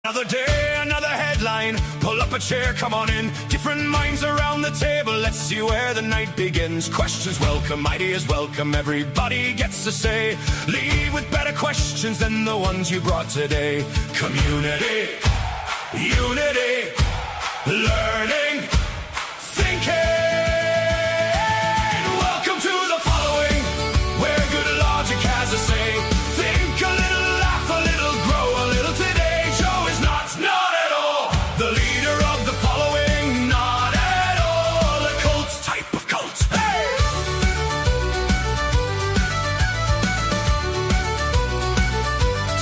Another day, another headline. Pull up a chair, come on in. Different minds around the table. Let's see where the night begins. Questions welcome, ideas welcome. Everybody gets a say. Leave with better questions than the ones you brought today. Community, unity, learning, thinking. Welcome to the following, where good logic has a say. Think a little, laugh a little, grow a little today. Not at all the leader of the following, not at all a cult type of cult. Hey!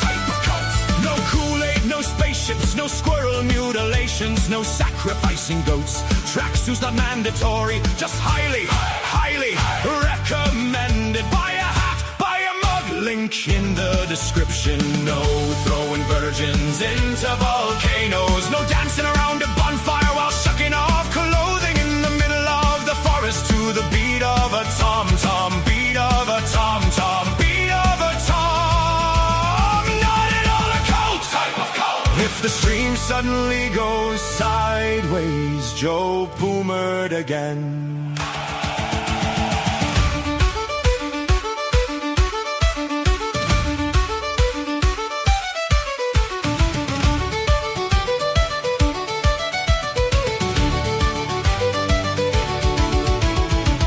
Type of cult. No Kool-Aid, no spaceships, no squirrel mutilations, no sacrificing goats. Tracksuits not mandatory, just highly recommended. Buy a hat, buy a mug, link in the description. No throwing virgins into volcanoes, no dancing around a bonfire while shucking off clothing in the middle of the forest to the beat of a tom-tom, beat of a tom-tom, beat of a tom. Not at all a cult type of cult. If the stream suddenly goes sideways, Joe Boomered again.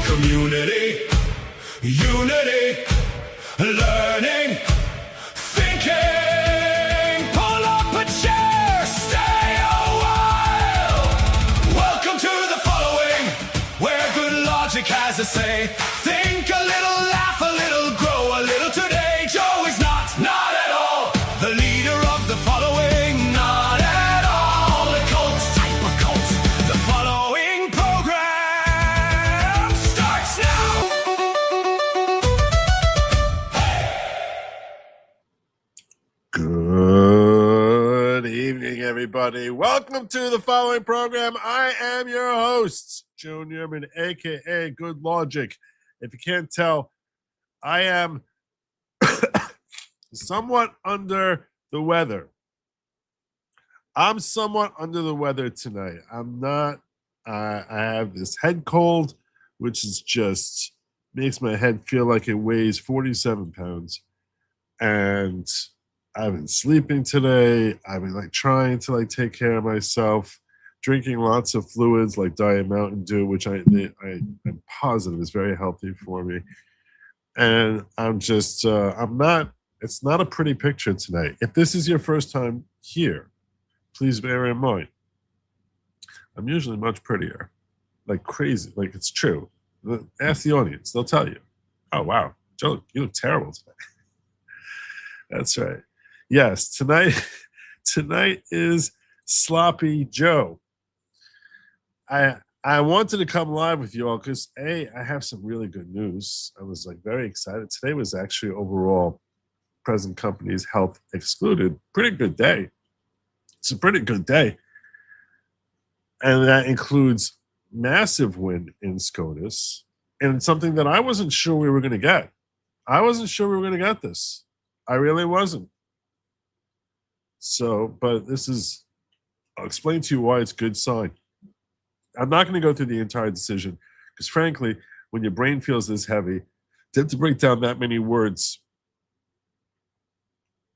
Community, unity, learning, thinking. Pull up a chair, stay a while. Welcome to the following, where good logic has a say. Think a little, laugh a little, grow a little today. Joe is not at all the leader of the following, not at all a cult type of cult. The following program starts now. Good evening, everybody. Welcome to the following program. I am your host, Joe Newman, aka Good Logic. If you can't tell, I am somewhat under the weather. I'm somewhat under the weather tonight. I'm not. I have this head cold, which is just makes my head feel like it weighs 47 pounds. And I've been sleeping today. I've been trying to take care of myself, drinking lots of fluids like Diet Mountain Dew, which I'm positive is very healthy for me. And I'm just, it's not a pretty picture tonight. If this is your first time here, please bear in mind, I'm usually much prettier, like crazy, like it's true. Ask the audience, they'll tell you. Oh, wow, Joe, you look terrible today. That's right. Yes, tonight is Sloppy Joe. I wanted to come live with you all because I have some really good news. I was very excited. Today was actually overall present companies health excluded. Pretty good day. It's a pretty good day. And that includes massive win in SCOTUS and something that I wasn't sure we were going to get. I wasn't sure we were going to get this. I really wasn't. So, but I'll explain to you why it's a good sign. I'm not going to go through the entire decision because frankly, when your brain feels this heavy, to break down that many words,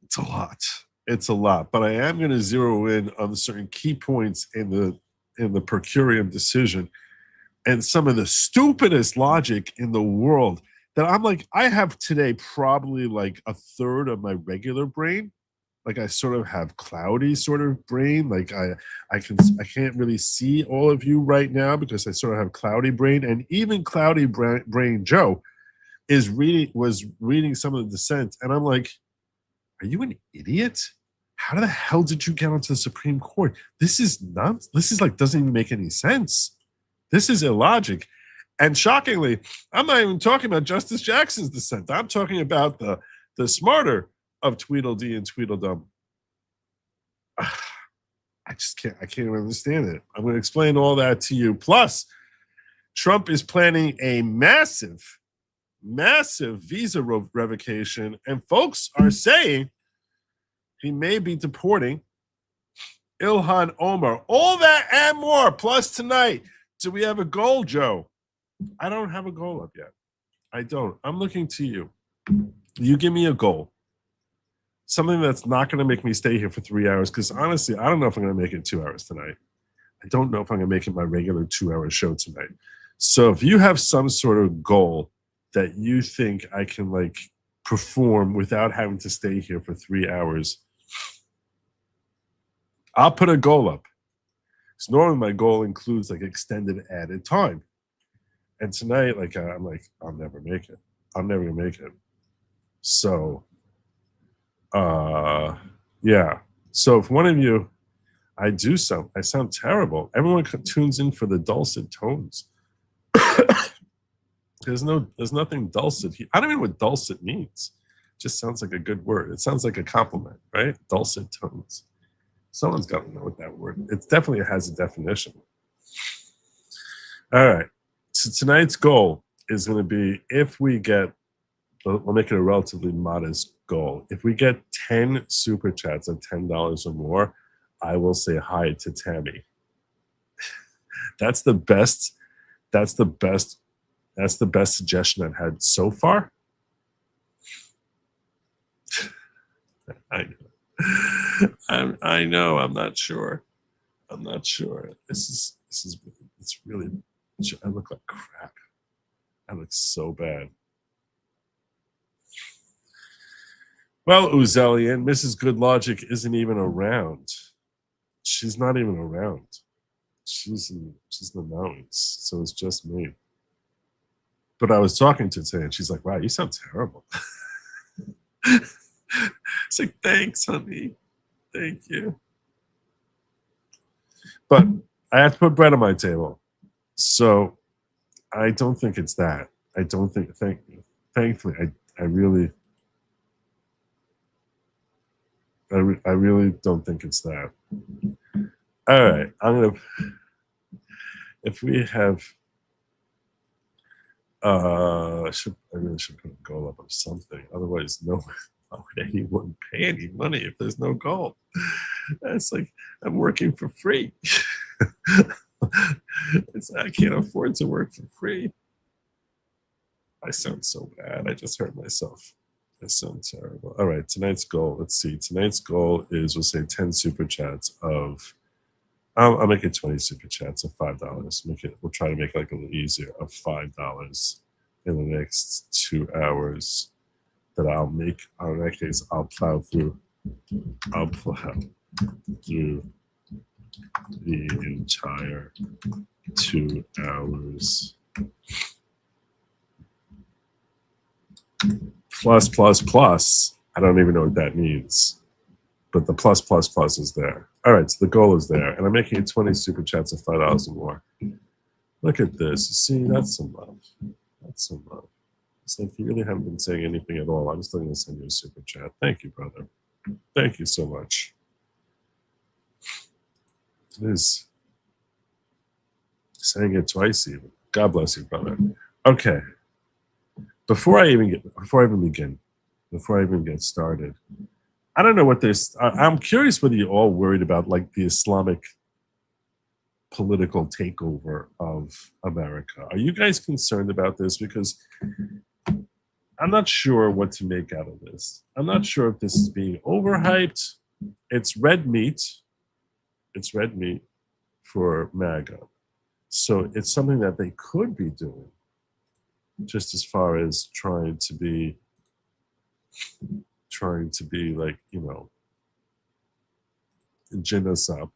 it's a lot. It's a lot. But I am going to zero in on certain key points in the per curiam decision and some of the stupidest logic in the world that I'm I have today probably a third of my regular brain. I sort of have cloudy sort of brain. I can't really see all of you right now because I sort of have cloudy brain. And even cloudy brain Joe was reading some of the dissent. And I'm like, are you an idiot? How the hell did you get onto the Supreme Court? This is nuts. This is doesn't even make any sense. This is illogic. And shockingly, I'm not even talking about Justice Jackson's dissent. I'm talking about the smarter of Tweedledee and Tweedledum. I can't even understand it. I'm going to explain all that to you. Plus, Trump is planning a massive visa revocation, and folks are saying he may be deporting Ilhan Omar. All that and more. Plus tonight, do we have a goal, Joe? I don't have a goal up yet. I don't. I'm looking to you. You give me a goal. Something that's not going to make me stay here for 3 hours, because honestly, I don't know if I'm going to make it 2 hours tonight. I don't know if I'm going to make it my regular 2-hour show tonight. So if you have some sort of goal that you think I can like perform without having to stay here for 3 hours, I'll put a goal up. So normally my goal includes like extended added time. And tonight, like I'm like, I'll never make it. I'm never gonna make it. So yeah. So if one of you, I sound terrible. Everyone tunes in for the dulcet tones. There's nothing dulcet here. I don't even know what dulcet means. It just sounds like a good word. It sounds like a compliment, right? Dulcet tones. Someone's got to know what that word. It definitely has a definition. All right. So tonight's goal is going to be, if we get, we'll make it a relatively modest goal. If we get 10 super chats of $10 or more, I will say hi to Tammy. That's the best suggestion I've had so far. I know. I'm not sure. It's really. I look like crap. I look so bad. Well, Uzelian, Mrs. Good Logic isn't even around. She's not even around. She's in the mountains, so it's just me. But I was talking to her today, and she's like, "Wow, you sound terrible." It's like, "Thanks, honey. Thank you." But I have to put bread on my table, so I don't think it's that. I don't think. Thankfully, I really don't think it's that. All right, if we have, I really should put a goal up of something. Otherwise, why would anyone pay any money if there's no goal? That's like, I'm working for free. I can't afford to work for free. I sound so bad. I just hurt myself. I sound terrible. All right, tonight's goal. Let's see. Tonight's goal is, we'll say 10 super chats of, I'll make it 20 super chats of $5. We'll try to make it like a little easier, of $5 in the next 2 hours that I'll make. In that case, I'll plow through the entire 2 hours. Plus. I don't even know what that means, but the plus is there. All right, so the goal is there, and I'm making it 20 super chats of $5 or more. Look at this. See, that's some love. That's some love. It's like you really haven't been saying anything at all. I'm still going to send you a super chat. Thank you, brother. Thank you so much. It is saying it twice even. God bless you, brother. Okay. Before I even get started, I don't know what this. I'm curious whether you're all worried about like the Islamic political takeover of America. Are you guys concerned about this? Because I'm not sure what to make out of this. I'm not sure if this is being overhyped. It's red meat. It's red meat for MAGA. So it's something that they could be doing, just as far as trying to be like, you know, gin us up.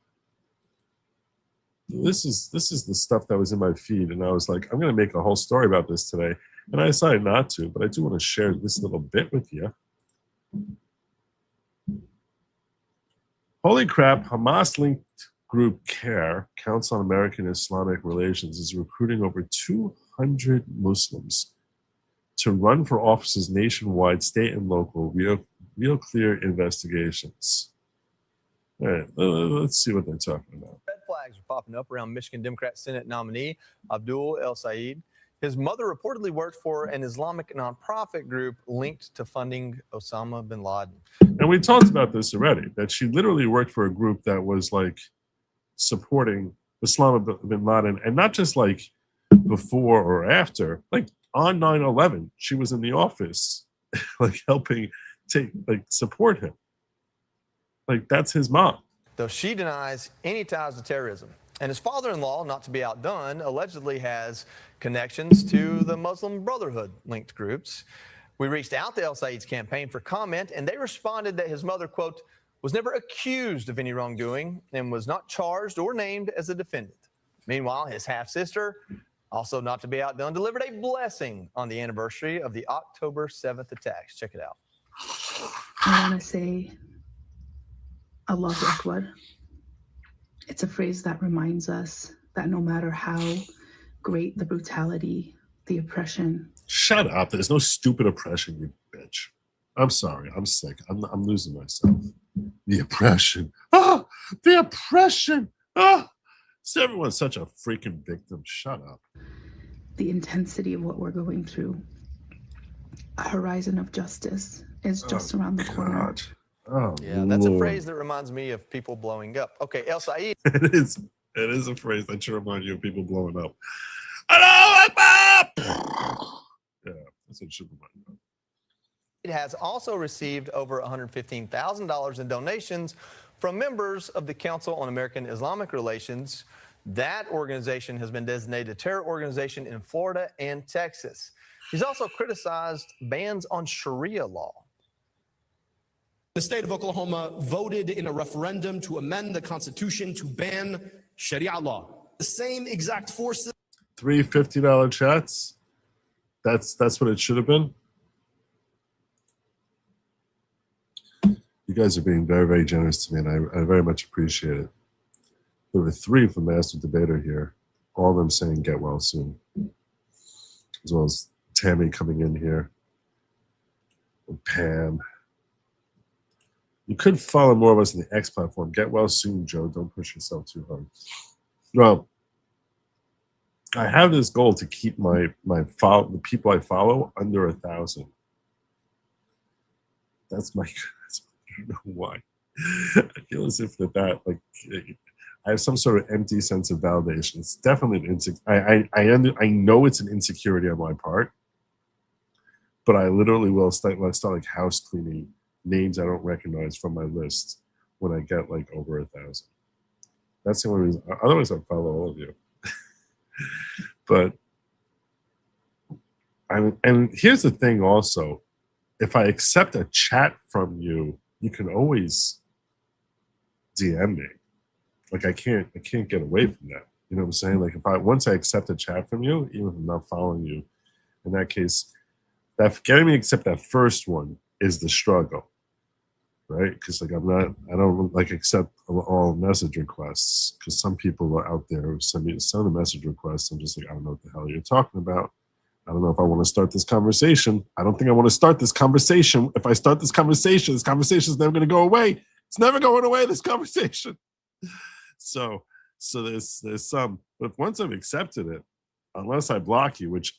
This is the stuff that was in my feed, and I was like, I'm going to make a whole story about this today, and I decided not to, but I do want to share this little bit with you. Holy crap, Hamas-linked group CARE, Council on American Islamic Relations, is recruiting over 200 Muslims to run for offices nationwide, state and local, real clear investigations. All right, let's see what they're talking about. Red flags are popping up around Michigan Democrat Senate nominee Abdul El Sayed. His mother reportedly worked for an Islamic nonprofit group linked to funding Osama bin Laden. And we talked about this already, that she literally worked for a group that was like supporting Osama bin Laden, and not just like before or after, like on 9/11, she was in the office, like helping support him. Like that's his mom. Though she denies any ties to terrorism. And his father-in-law, not to be outdone, allegedly has connections to the Muslim Brotherhood-linked groups. We reached out to El Said's campaign for comment, and they responded that his mother, quote, was never accused of any wrongdoing and was not charged or named as a defendant. Meanwhile, his half-sister, also not to be outdone, delivered a blessing on the anniversary of the October 7th attacks. Check it out. I want to say, Allahu Akbar. It's a phrase that reminds us that no matter how great the brutality, the oppression. Shut up. There's no stupid oppression, you bitch. I'm sorry. I'm sick. I'm losing myself. The oppression. Ah, the oppression. Ah. So everyone's such a freaking victim. Shut up. The intensity of what we're going through. A horizon of justice is just around the corner. Oh, yeah, that's a phrase that reminds me of people blowing up. Okay, El Said. It is a phrase that should remind you of people blowing up. Allahu Akbar! Yeah, that's what it should remind you of. It has also received over $115,000 in donations from members of the Council on American Islamic Relations. That organization has been designated a terror organization in Florida and Texas. He's also criticized bans on Sharia law. The state of Oklahoma voted in a referendum to amend the Constitution to ban Sharia law. The same exact forces. 3 $50 chats. That's what it should have been. You guys are being very, very generous to me, and I very much appreciate it. There were 3 from Master Debater here, all of them saying get well soon, as well as Tammy coming in here, and Pam. You could follow more of us on the X platform. Get well soon, Joe. Don't push yourself too hard. Well, I have this goal to keep the people I follow under 1,000. That's my. I don't know why. I feel as if that like I have some sort of empty sense of validation. It's definitely an I know it's an insecurity on my part, but I literally will start like house cleaning names I don't recognize from my list when I get like over 1,000. That's the only reason. Otherwise, I'd follow all of you. But and here's the thing also. If I accept a chat from you, you can always DM me. Like I can't get away from that. You know what I'm saying? Like once I accept a chat from you, even if I'm not following you, in that case, that getting me to accept that first one is the struggle, right? Because like I don't like accept all message requests, because some people are out there who send the message requests. I'm just like, I don't know what the hell you're talking about. I don't know if I want to start this conversation. I don't think I want to start this conversation. If I start this conversation is never going to go away. It's never going away, this conversation. So there's some. But once I've accepted it, unless I block you, which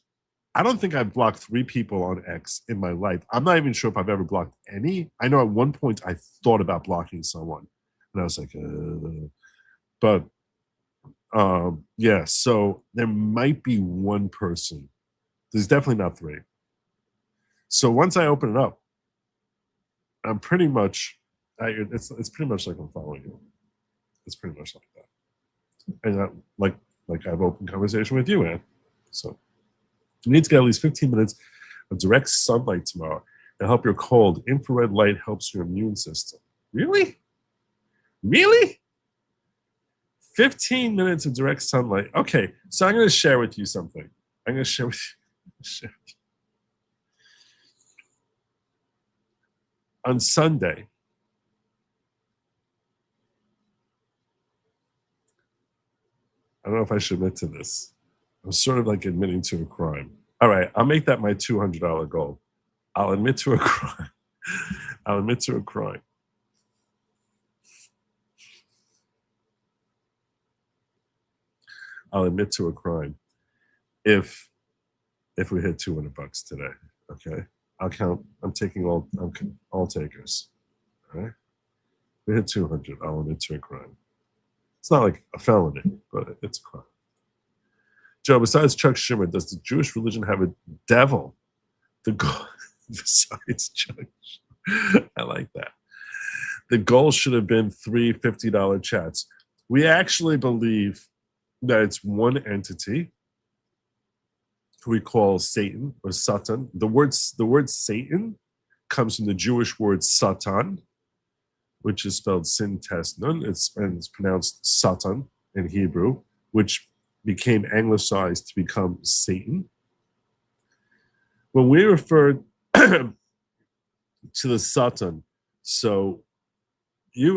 I don't think I've blocked 3 people on X in my life. I'm not even sure if I've ever blocked any. I know at one point I thought about blocking someone. And I was like, yeah, so there might be one person. There's definitely not 3. So once I open it up, I'm pretty much, it's pretty much like I'm following you. It's pretty much like that. And like I've open conversation with you, Ann. So you need to get at least 15 minutes of direct sunlight tomorrow to help your cold. Infrared light helps your immune system. Really? Really? 15 minutes of direct sunlight. Okay, so I'm going to share with you something. I'm going to share with you. On Sunday, I don't know if I should admit to this. I'm sort of like admitting to a crime. All right, I'll make that my $200 goal. I'll admit to a crime. I'll admit to a crime. I'll admit to a crime. If we hit $200 today, okay? I'll count. I'm taking all takers. right? We hit 200. I'll admit to a crime. It's not like a felony, but it's a crime. Joe, besides Chuck Schumer, does the Jewish religion have a devil? The goal, besides Chuck Schumer. I like that. The goal should have been three $50 chats. We actually believe that it's one entity who we call Satan or Satan. The word Satan comes from the Jewish word Satan, which is spelled sin test nun. It's pronounced Satan in Hebrew, which became anglicized to become Satan. When we refer to the Satan, so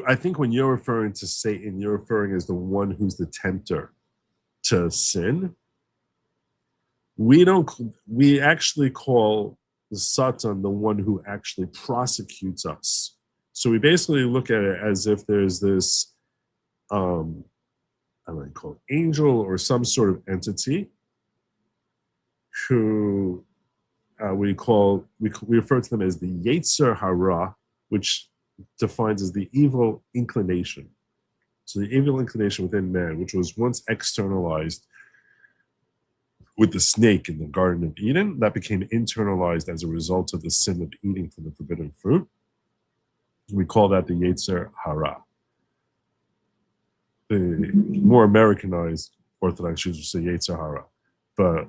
I think when you're referring to Satan, you're referring as the one who's the tempter to sin. We actually call the Satan the one who actually prosecutes us. So we basically look at it as if there's this, I might call it angel or some sort of entity who we refer to them as the Yetzer Hara, which defines as the evil inclination. So the evil inclination within man, which was once externalized with the snake in the Garden of Eden, that became internalized as a result of the sin of eating from the forbidden fruit. We call that the Yetzer Hara. The more Americanized Orthodox Jews would say Yetzer Hara, but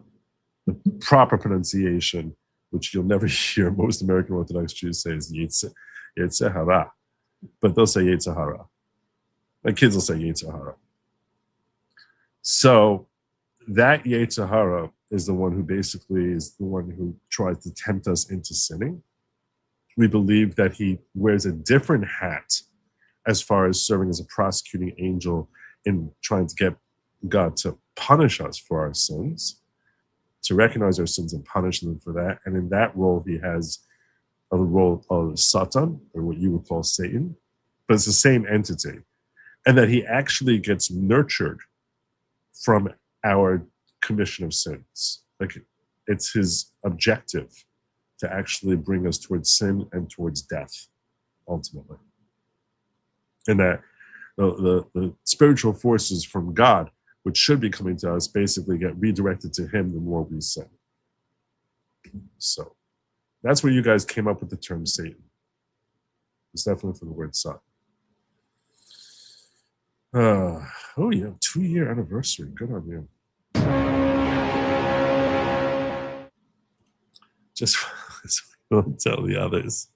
the proper pronunciation, which you'll never hear most American Orthodox Jews say, is Yetzer Hara, but they'll say Yetzer Hara. My kids will say Yetzer Hara. So that Yetzer Hara is the one who basically is the one who tries to tempt us into sinning. We believe that he wears a different hat as far as serving as a prosecuting angel in trying to get God to punish us for our sins, to recognize our sins and punish them for that. And in that role, he has a role of Satan, or what you would call Satan, but it's the same entity. And that he actually gets nurtured from our commission of sins. Like, it's his objective to actually bring us towards sin and towards death, ultimately. And that the spiritual forces from God, which should be coming to us, basically get redirected to him the more we sin. So that's where you guys came up with the term Satan. It's definitely from the word Satan. Oh, yeah, 2-year anniversary. Good on you. Just don't tell the others.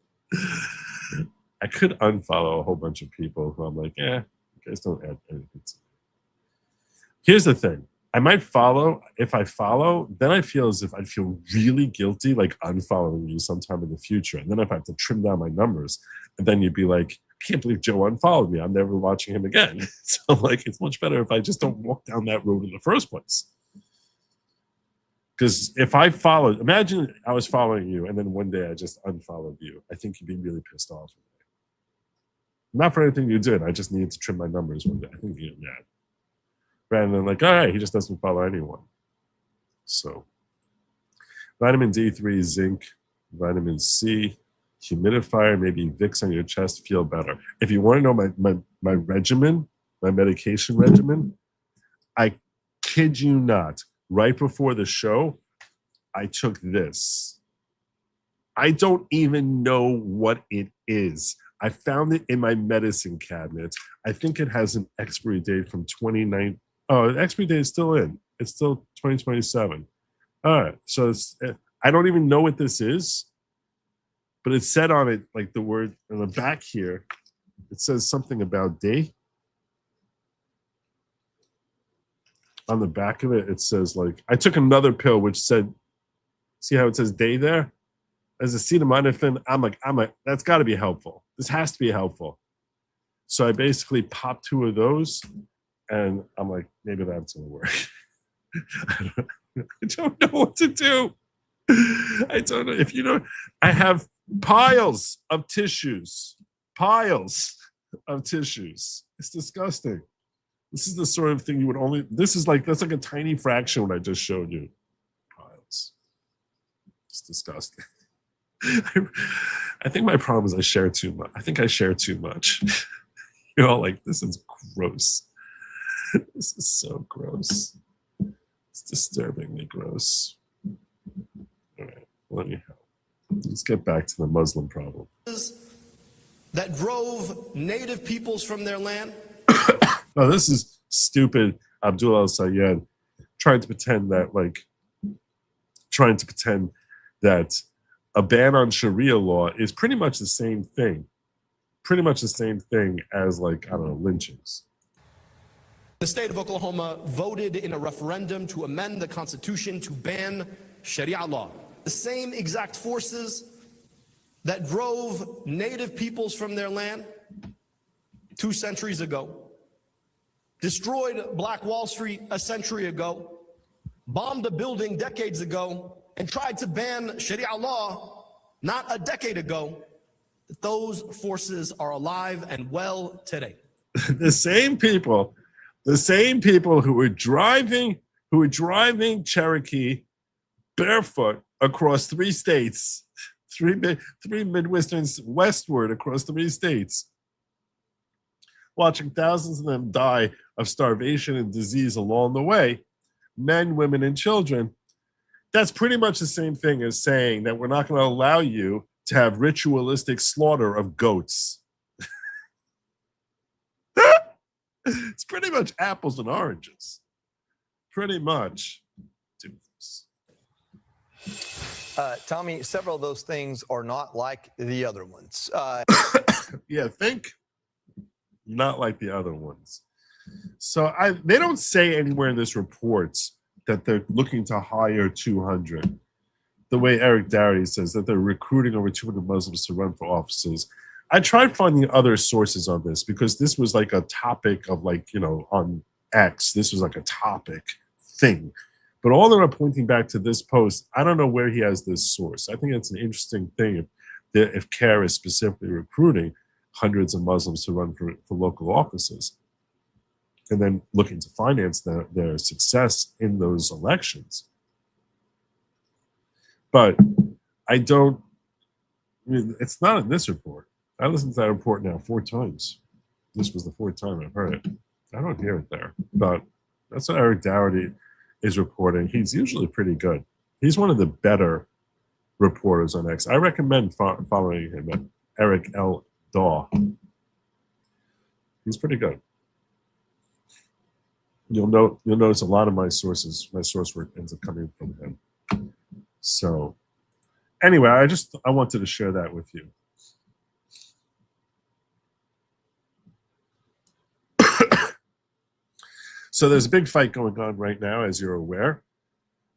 I could unfollow a whole bunch of people who I'm like, you guys don't add anything to me. Here's the thing. I might follow. If I follow, then I feel as if I'd feel really guilty, like unfollowing you sometime in the future. And then if I have to trim down my numbers, and then you'd be like, I can't believe Joe unfollowed me. I'm never watching him again. So like, it's much better if I just don't walk down that road in the first place. Because if I followed, imagine I was following you and then one day I just unfollowed you. I think you'd be really pissed off. Not for anything you did. I just needed to trim my numbers one day. I think you'd get mad. Rather than like, all right, he just doesn't follow anyone. So, vitamin D3, zinc, vitamin C, humidifier, maybe Vicks on your chest, feel better. If you want to know my regimen, my medication regimen, I kid you not, right before the show, I took this. I don't even know what it is. I found it in my medicine cabinet. I think it has an expiry date from 2019. Oh, the expiry date is still in. It's still 2027. All right. So I don't even know what this is, but it said on it, like the word on the back here, it says something about day. On the back of it, it says like, I took another pill which said, see how it says day there? As acetaminophen, I'm like, that's got to be helpful. This has to be helpful. So I basically popped 2 of those, and I'm like, maybe that's gonna work. I don't know what to do. I don't know if you know. I have piles of tissues. It's disgusting. This is the sort of thing you would only. That's like a tiny fraction what I just showed you. Piles. It's disgusting. I think my problem is I share too much. I think I share too much. You're all like, this is gross. This is so gross. It's disturbingly gross. All right, let me help. Let's get back to the Muslim problem. That drove native peoples from their land. No, this is stupid. Abdul al-Sayed trying to pretend that a ban on Sharia law is pretty much the same thing. Pretty much the same thing as, like, I don't know, lynchings. The state of Oklahoma voted in a referendum to amend the Constitution to ban Sharia law. The same exact forces that drove native peoples from their land 2 centuries ago, destroyed Black Wall Street a century ago, bombed a building decades ago, and tried to ban Sharia law not a decade ago, those forces are alive and well today. The same people who were driving Cherokee barefoot across 3 states, three Midwesterns westward across 3 states, watching thousands of them die of starvation and disease along the way, men, women, and children. That's pretty much the same thing as saying that we're not going to allow you to have ritualistic slaughter of goats. It's pretty much apples and oranges. Pretty much. Tommy, several of those things are not like the other ones. Yeah, think not like the other ones. So they don't say anywhere in this report that they're looking to hire 200. The way Eric Doherty says that they're recruiting over 200 Muslims to run for offices. I tried finding other sources on this because this was like a topic of, like, you know, on X. This was like a topic thing. But all of them are pointing back to this post. I don't know where he has this source. I think it's an interesting thing if CARE is specifically recruiting hundreds of Muslims to run for local offices and then looking to finance their success in those elections. But it's not in this report. I listened to that report now 4 times. This was the 4th time I've heard it. I don't hear it there. But that's what Eric Doherty is reporting. He's usually pretty good. He's one of the better reporters on X. I recommend following him at Eric L. Daw. He's pretty good. You'll notice a lot of my source work ends up coming from him. So anyway, I wanted to share that with you. So there's a big fight going on right now, as you're aware,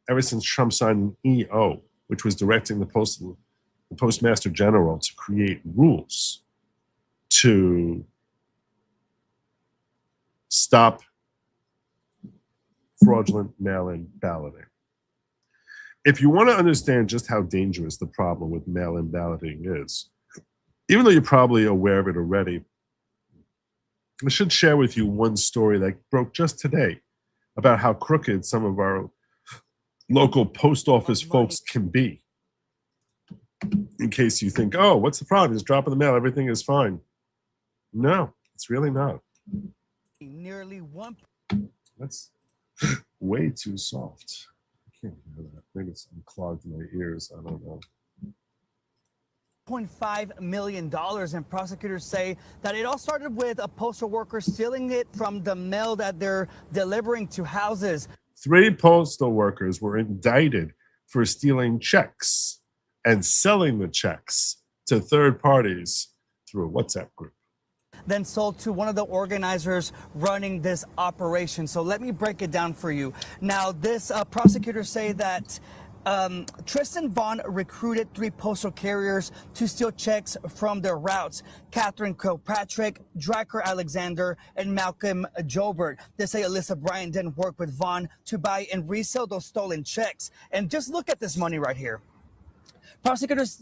ever since Trump signed an EO, which was directing the Postmaster General to create rules to stop fraudulent mail-in balloting. If you want to understand just how dangerous the problem with mail-in balloting is, even though you're probably aware of it already, I should share with you one story that broke just today about how crooked some of our local post office folks can be. In case you think, oh, what's the problem? Just drop in the mail, everything is fine. No, it's really not. Nearly one. That's way too soft. I can't hear that. Maybe it's clogged in my ears. I don't know. $1.5 million, and prosecutors say that it all started with a postal worker stealing it from the mail that they're delivering to houses. 3 postal workers were indicted for stealing checks and selling the checks to third parties through a WhatsApp group. Then sold to one of the organizers running this operation. So let me break it down for you. Now, this prosecutors say that Tristan Vaughn recruited 3 postal carriers to steal checks from their routes: Catherine Kilpatrick, Dracker Alexander, and Malcolm Jobert. They say Alyssa Bryant didn't work with Vaughn to buy and resell those stolen checks. And just look at this money right here. Prosecutors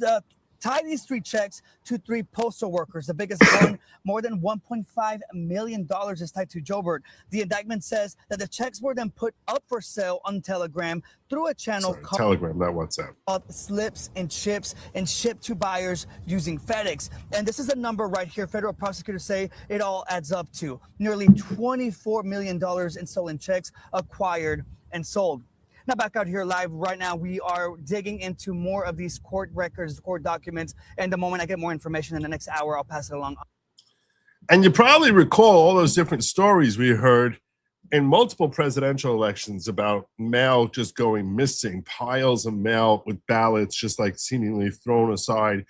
tied these 3 checks to 3 postal workers. The biggest one, more than $1.5 million, is tied to Joubert. The indictment says that the checks were then put up for sale on Telegram through a channel called Telegram, not WhatsApp. Slips and chips and shipped to buyers using FedEx. And this is a number right here. Federal prosecutors say it all adds up to nearly $24 million in stolen checks acquired and sold. Now back out here live right now, we are digging into more of these court records, court documents. And the moment I get more information in the next hour, I'll pass it along. And you probably recall all those different stories we heard in multiple presidential elections about mail just going missing, piles of mail with ballots just like seemingly thrown aside,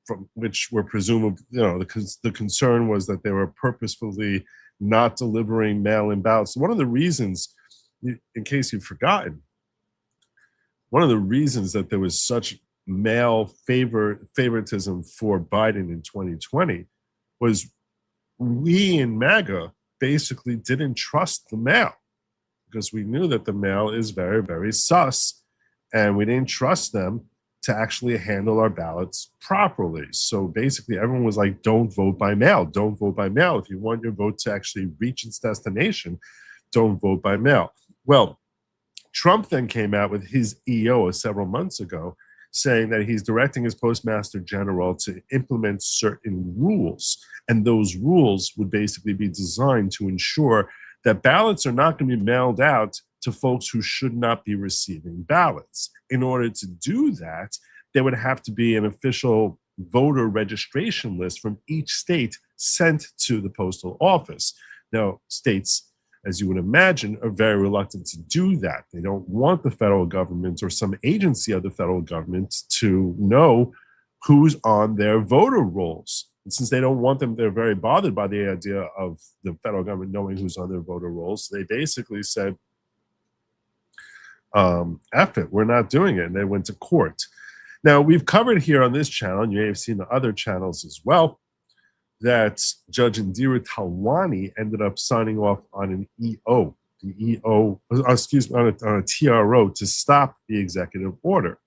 from which were presumably, the concern was that they were purposefully not delivering mail-in ballots. One of the reasons, in case you've forgotten, one of the reasons that there was such mail favoritism for Biden in 2020 was we in MAGA basically didn't trust the mail because we knew that the mail is very, very sus, and we didn't trust them to actually handle our ballots properly. So basically everyone was like, don't vote by mail. Don't vote by mail. If you want your vote to actually reach its destination, don't vote by mail. Well, Trump then came out with his EO several months ago saying that he's directing his postmaster general to implement certain rules. And those rules would basically be designed to ensure that ballots are not going to be mailed out to folks who should not be receiving ballots. In order to do that, there would have to be an official voter registration list from each state sent to the postal office. Now, states, as you would imagine, are very reluctant to do that. They don't want the federal government or some agency of the federal government to know who's on their voter rolls. And since they don't want them, they're very bothered by the idea of the federal government knowing who's on their voter rolls. They basically said, F it, we're not doing it. And they went to court. Now, we've covered here on this channel, and you may have seen the other channels as well, that Judge Indira Talwani ended up signing off on an EO, on a TRO to stop the executive order.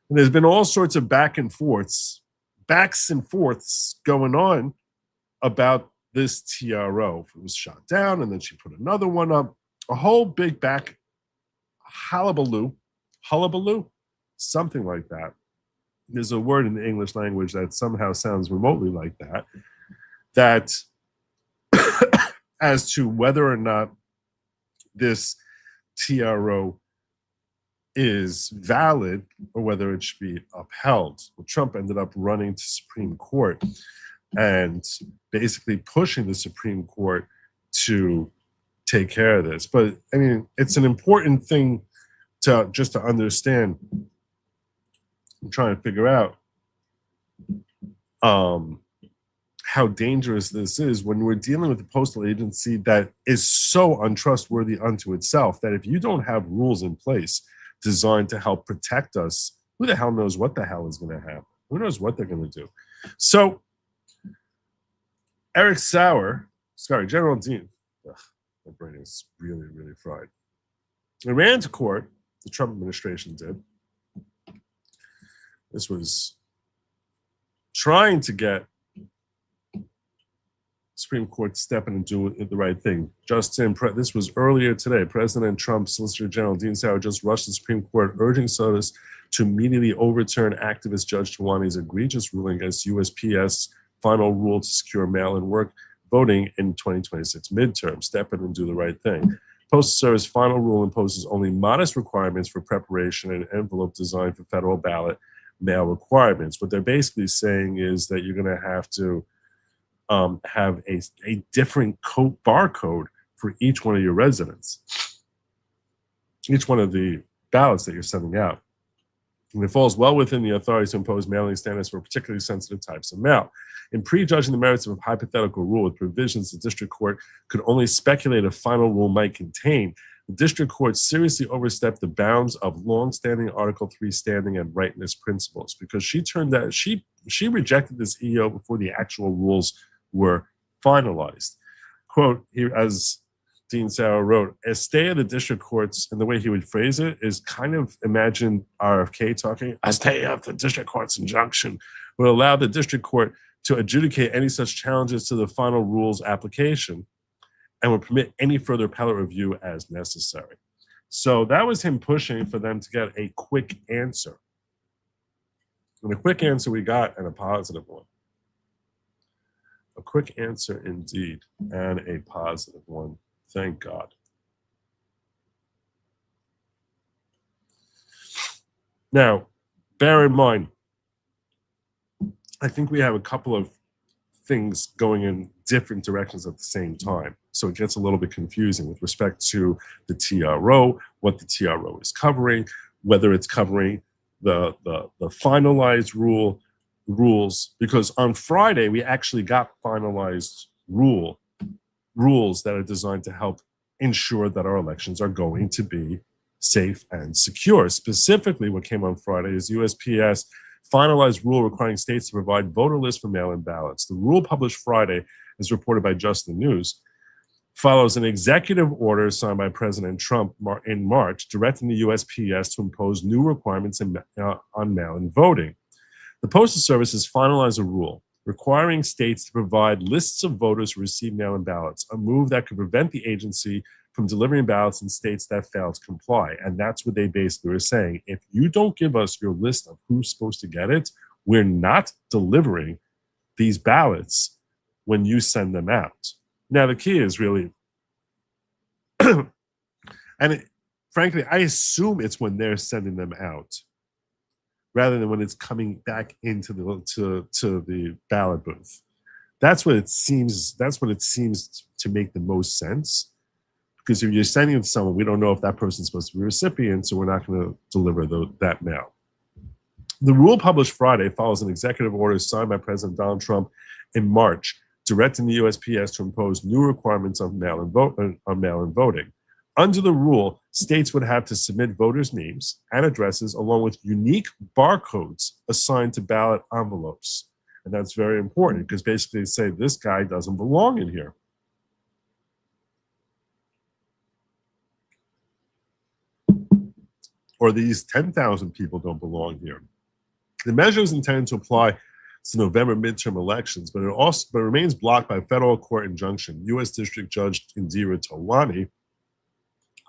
And there's been all sorts of backs and forths going on about this TRO. It was shot down, and then she put another one up. A whole big back hullabaloo, something like that. There's a word in the English language that somehow sounds remotely like that as to whether or not this TRO is valid or whether it should be upheld. Well, Trump ended up running to Supreme Court and basically pushing the Supreme Court to take care of this. But I mean, it's an important thing to just to understand. I'm trying to figure out how dangerous this is when we're dealing with a postal agency that is so untrustworthy unto itself that if you don't have rules in place designed to help protect us, who the hell knows what the hell is going to happen? Who knows what they're going to do? So General Dean, my brain is really, really fried. They ran to court, the Trump administration did. This was trying to get Supreme Court to step in and do the right thing. This was earlier today. President Trump's Solicitor General Dean Sauer just rushed the Supreme Court, urging SCOTUS to immediately overturn activist Judge Talwani's egregious ruling against USPS final rule to secure mail-in work voting in 2026 midterm. Step in and do the right thing. Postal Service final rule imposes only modest requirements for preparation and envelope design for federal ballot mail requirements. What they're basically saying is that you're going to have to have a different barcode for each one of your residents, each one of the ballots that you're sending out. And it falls well within the authority to impose mailing standards for particularly sensitive types of mail. In prejudging the merits of a hypothetical rule with provisions the district court could only speculate a final rule might contain, the district court seriously overstepped the bounds of long-standing Article 3 standing and rightness principles because she rejected this EO before the actual rules were finalized. Quote, here, as Dean Sauer wrote, a stay of the district courts, and the way he would phrase it is kind of imagine RFK talking, a stay of the district court's injunction would allow the district court to adjudicate any such challenges to the final rules application and would permit any further appellate review as necessary. So that was him pushing for them to get a quick answer. And a quick answer we got, and a positive one. A quick answer indeed, and a positive one. Thank God. Now, bear in mind, I think we have a couple of things going in different directions at the same time. So it gets a little bit confusing with respect to the TRO, what the TRO is covering, whether it's covering the finalized rules, because on Friday we actually got finalized rules that are designed to help ensure that our elections are going to be safe and secure. Specifically, what came on Friday is USPS finalized rule requiring states to provide voter lists for mail-in ballots. The rule published Friday, as reported by Just the News, follows an executive order signed by President Trump in March, directing the USPS to impose new requirements on mail-in voting. The Postal Service has finalized a rule requiring states to provide lists of voters who receive mail-in ballots, a move that could prevent the agency from delivering ballots in states that fail to comply. And that's what they basically were saying. If you don't give us your list of who's supposed to get it, we're not delivering these ballots when you send them out. Now, the key is really, frankly, I assume it's when they're sending them out, rather than when it's coming back into the ballot booth. That's what it seems. That's what it seems to make the most sense. Because if you're sending it to someone, we don't know if that person's supposed to be a recipient, so we're not going to deliver that mail. The rule published Friday follows an executive order signed by President Donald Trump in March, directing the USPS to impose new requirements on mail-in voting. Under the rule, states would have to submit voters' names and addresses along with unique barcodes assigned to ballot envelopes. And that's very important because basically they say this guy doesn't belong in here. Or these 10,000 people don't belong here. The measure is intended to apply to November midterm elections, but it remains blocked by a federal court injunction. U.S. District Judge Indira Tolani,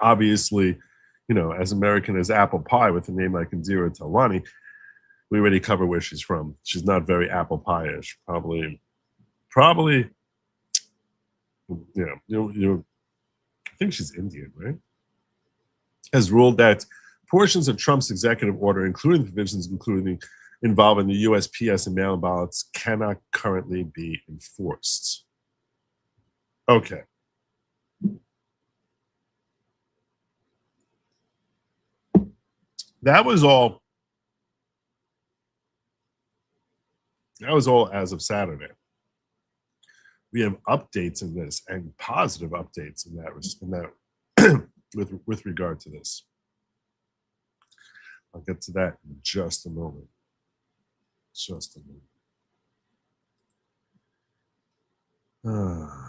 obviously, you know, as American as apple pie with a name like Indira Tolani, we already cover where she's from. She's not very apple pie-ish. Probably, yeah, I think she's Indian, right? Has ruled that portions of Trump's executive order, including provisions involving the USPS and mail-in ballots, cannot currently be enforced. Okay. That was all as of Saturday. We have updates in this and positive updates in that with regard to this. I'll get to that in just a moment. Just a moment.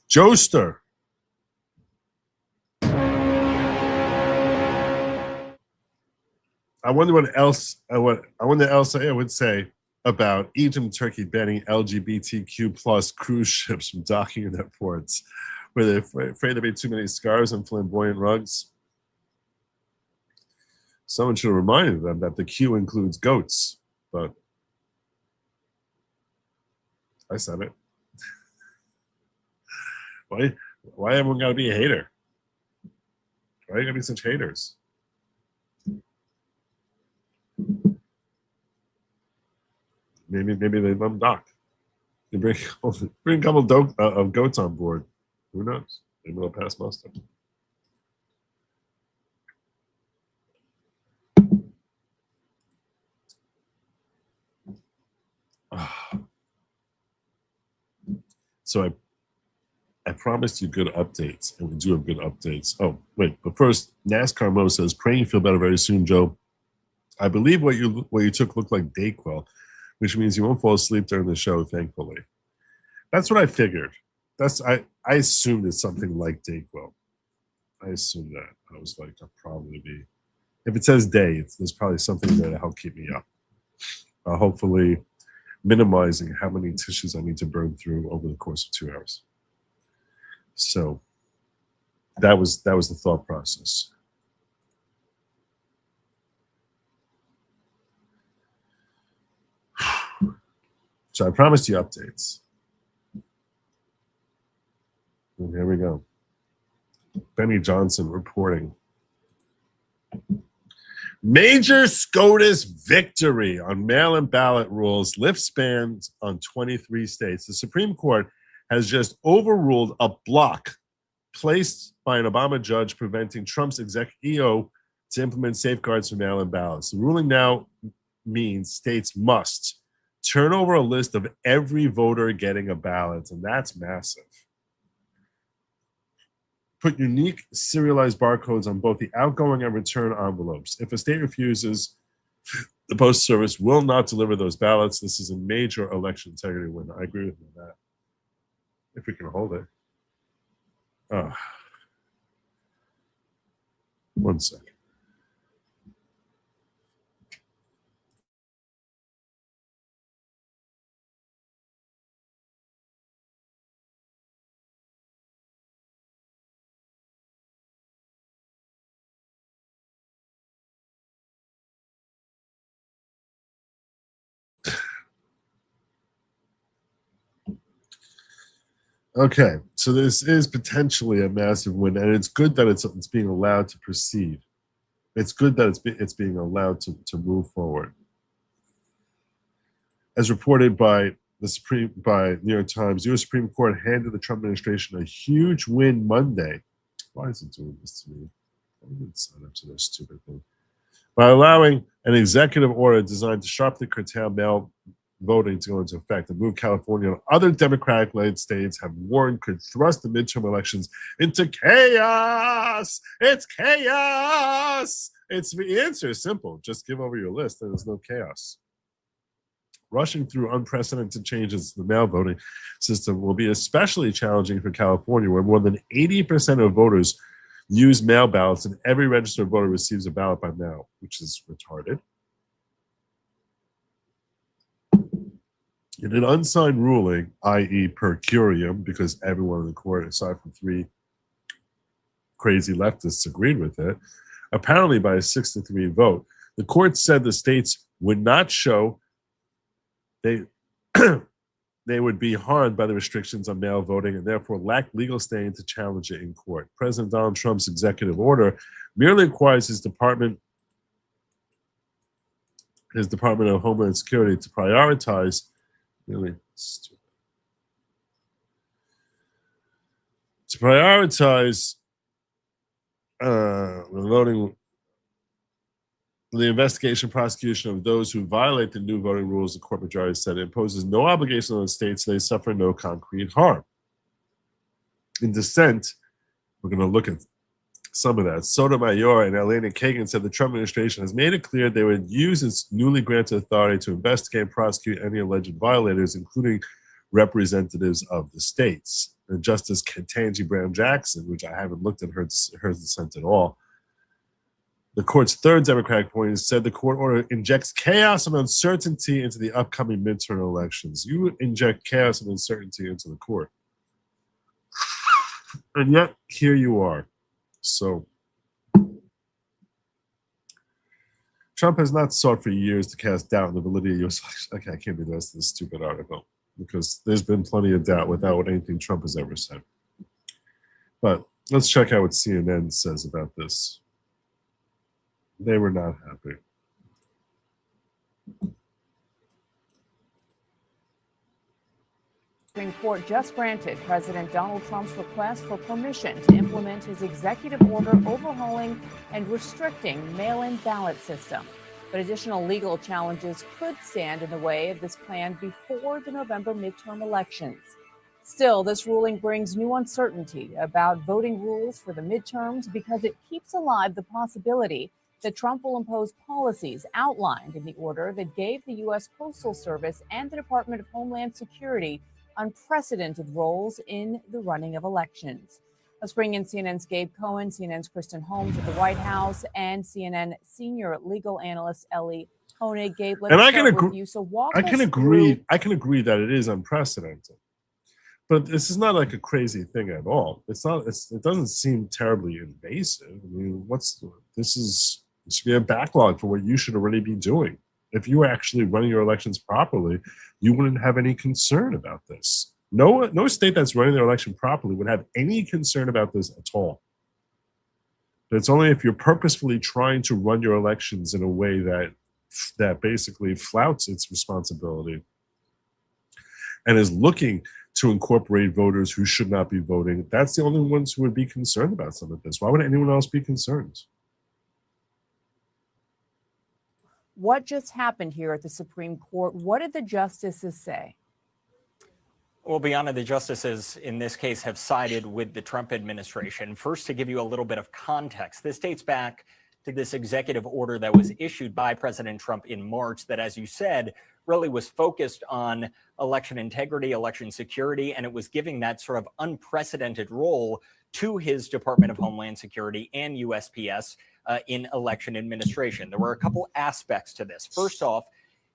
Joester. I wonder what else Elsa would say about Egypt and Turkey banning LGBTQ plus cruise ships from docking in their ports. Were they afraid there'd be too many scarves and flamboyant rugs? Someone should have reminded them that the Q includes goats, but I said it. Why everyone gotta be a hater? Why you gotta be such haters? Maybe they let them dock. They bring a couple of goats on board. Who knows? Maybe they'll pass muster. So I promised you good updates, and we do have good updates. Oh, wait, but first, NASCAR Mo says, praying you feel better very soon, Joe. I believe what you took looked like Dayquil, which means you won't fall asleep during the show, thankfully. That's what I figured. I assumed it's something like Dayquil. I assumed that. I was like, I'll probably be. If it says day, there's probably something there to help keep me up. Hopefully minimizing how many tissues I need to burn through over the course of 2 hours. So that was the thought process. So I promised you updates. And here we go. Benny Johnson reporting. Major SCOTUS victory on mail-in ballot rules lifts bans on 23 states. The Supreme Court has just overruled a block placed by an Obama judge preventing Trump's EO to implement safeguards for mail-in ballots. The ruling now means states must turn over a list of every voter getting a ballot, and that's massive. Put unique serialized barcodes on both the outgoing and return envelopes. If a state refuses, the Post Service will not deliver those ballots. This is a major election integrity win. I agree with you on that. If we can hold it. 1 second. Okay, so this is potentially a massive win, and it's good that it's being allowed to proceed. It's good that it's being allowed to move forward. As reported by New York Times, U.S. Supreme Court handed the Trump administration a huge win Monday. Why is it doing this to me? I didn't sign up to this stupid thing. By allowing an executive order designed to sharply curtail mail voting to go into effect. The move California and other Democratic-led states have warned could thrust the midterm elections into chaos. It's chaos. The answer is simple. Just give over your list and there's no chaos. Rushing through unprecedented changes to the mail voting system will be especially challenging for California, where more than 80% of voters use mail ballots and every registered voter receives a ballot by mail, which is retarded. In an unsigned ruling, i.e. per curiam, because everyone in the court, aside from 3 crazy leftists, agreed with it, apparently by a 6-3 vote, the court said the states would not show they would be harmed by the restrictions on mail voting and therefore lack legal standing to challenge it in court. President Donald Trump's executive order merely requires his Department of Homeland Security to prioritize really stupid. To prioritize the investigation prosecution of those who violate the new voting rules, the court majority said it imposes no obligation on the states, they suffer no concrete harm. In dissent, we're going to look at some of that. Sotomayor and Elena Kagan said the Trump administration has made it clear they would use its newly granted authority to investigate and prosecute any alleged violators, including representatives of the states. And Justice Ketanji Brown Jackson, which I haven't looked at her dissent at all, the court's third Democratic point, said the court order injects chaos and uncertainty into the upcoming midterm elections. You inject chaos and uncertainty into the court. And yet, here you are. So, Trump has not sought for years to cast doubt on the validity of U.S. elections. Okay, I can't do the rest of this stupid article because there's been plenty of doubt without anything Trump has ever said. But let's check out what CNN says about this. They were not happy. Supreme Court just granted President Donald Trump's request for permission to implement his executive order overhauling and restricting mail-in ballot system. But additional legal challenges could stand in the way of this plan before the November midterm elections. Still, this ruling brings new uncertainty about voting rules for the midterms because it keeps alive the possibility that Trump will impose policies outlined in the order that gave the U.S. Postal Service and the Department of Homeland Security unprecedented roles in the running of elections. Let's bring in CNN's Gabe Cohen, CNN's Kristen Holmes at the White House, and CNN senior legal analyst Ellie Honig. Gabe, let's start with you. So I can agree that it is unprecedented, but this is not like a crazy thing at all. It doesn't seem terribly invasive. I mean, this should be a backlog for what you should already be doing. If you were actually running your elections properly, you wouldn't have any concern about this. No state that's running their election properly would have any concern about this at all. But it's only if you're purposefully trying to run your elections in a way that basically flouts its responsibility and is looking to incorporate voters who should not be voting. That's the only ones who would be concerned about some of this. Why would anyone else be concerned? What just happened here at the Supreme Court? What did the justices say? Well, Bianna, the justices in this case have sided with the Trump administration. First, to give you a little bit of context, this dates back to this executive order that was issued by President Trump in March that, as you said, really was focused on election integrity, election security, and it was giving that sort of unprecedented role to his Department of Homeland Security and USPS in election administration. There were a couple aspects to this. First off,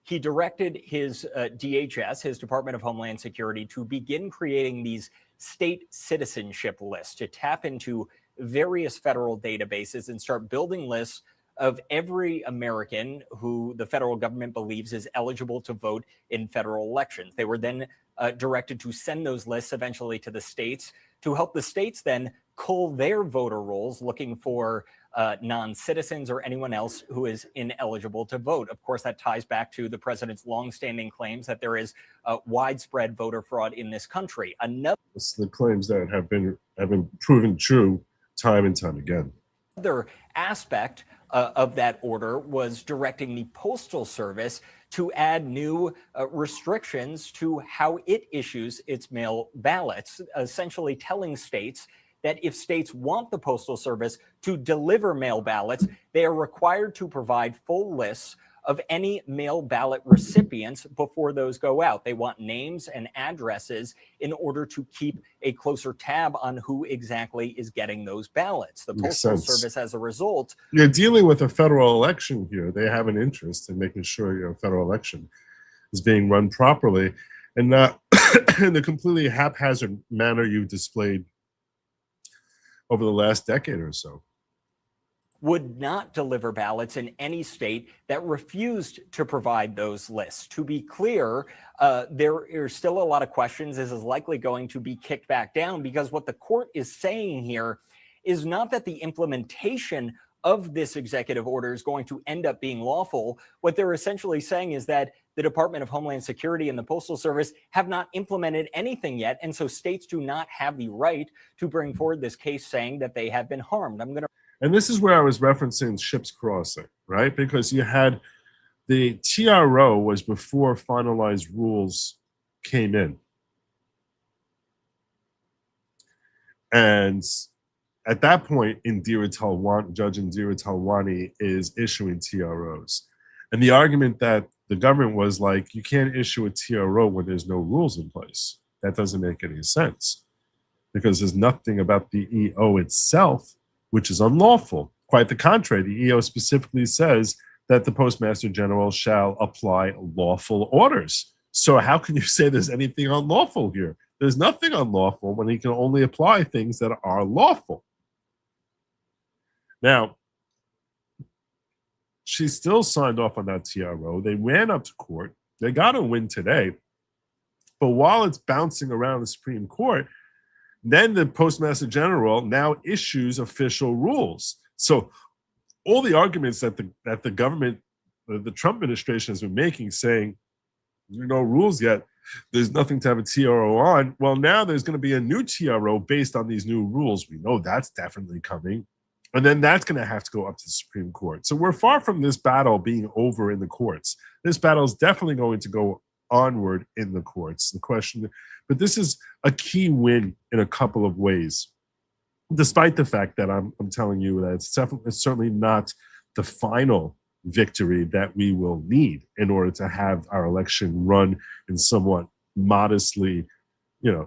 he directed his DHS, his Department of Homeland Security, to begin creating these state citizenship lists to tap into various federal databases and start building lists of every American who the federal government believes is eligible to vote in federal elections. They were then directed to send those lists eventually to the states to help the states then cull their voter rolls looking for non-citizens or anyone else who is ineligible to vote. Of course, that ties back to the president's longstanding claims that there is widespread voter fraud in this country. It's the claims that have been proven true time and time again. Another aspect of that order was directing the Postal Service to add new restrictions to how it issues its mail ballots, essentially telling states that if states want the Postal Service to deliver mail ballots, they are required to provide full lists of any mail ballot recipients before those go out. They want names and addresses in order to keep a closer tab on who exactly is getting those ballots. The Postal Service, as a result... You're dealing with a federal election here. They have an interest in making sure your federal election is being run properly and not in the completely haphazard manner you've displayed over the last decade or so. Would not deliver ballots in any state that refused to provide those lists. To be clear, there are still a lot of questions. This is likely going to be kicked back down because what the court is saying here is not that the implementation of this executive order is going to end up being lawful. What they're essentially saying is that the Department of Homeland Security and the Postal Service have not implemented anything yet, and so states do not have the right to bring forward this case saying that they have been harmed. And this is where I was referencing ships crossing, right? Because you had the TRO was before finalized rules came in. And at that point, Judge Indira Talwani is issuing TROs. And the argument that the government was like, you can't issue a TRO when there's no rules in place. That doesn't make any sense because there's nothing about the EO itself which is unlawful. Quite the contrary, the EO specifically says that the Postmaster General shall apply lawful orders. So how can you say there's anything unlawful here? There's nothing unlawful when he can only apply things that are lawful. Now, she still signed off on that TRO. They ran up to court. They got a win today. But while it's bouncing around the Supreme Court, then the Postmaster General now issues official rules. So all the arguments that the government, the Trump administration has been making, saying there are no rules yet, there's nothing to have a TRO on. Well, now there's going to be a new TRO based on these new rules. We know that's definitely coming. And then that's going to have to go up to the Supreme Court. So we're far from this battle being over in the courts. This battle is definitely going to go onward in the courts. The question, but this is a key win in a couple of ways, despite the fact that I'm telling you that it's certainly not the final victory that we will need in order to have our election run in somewhat modestly,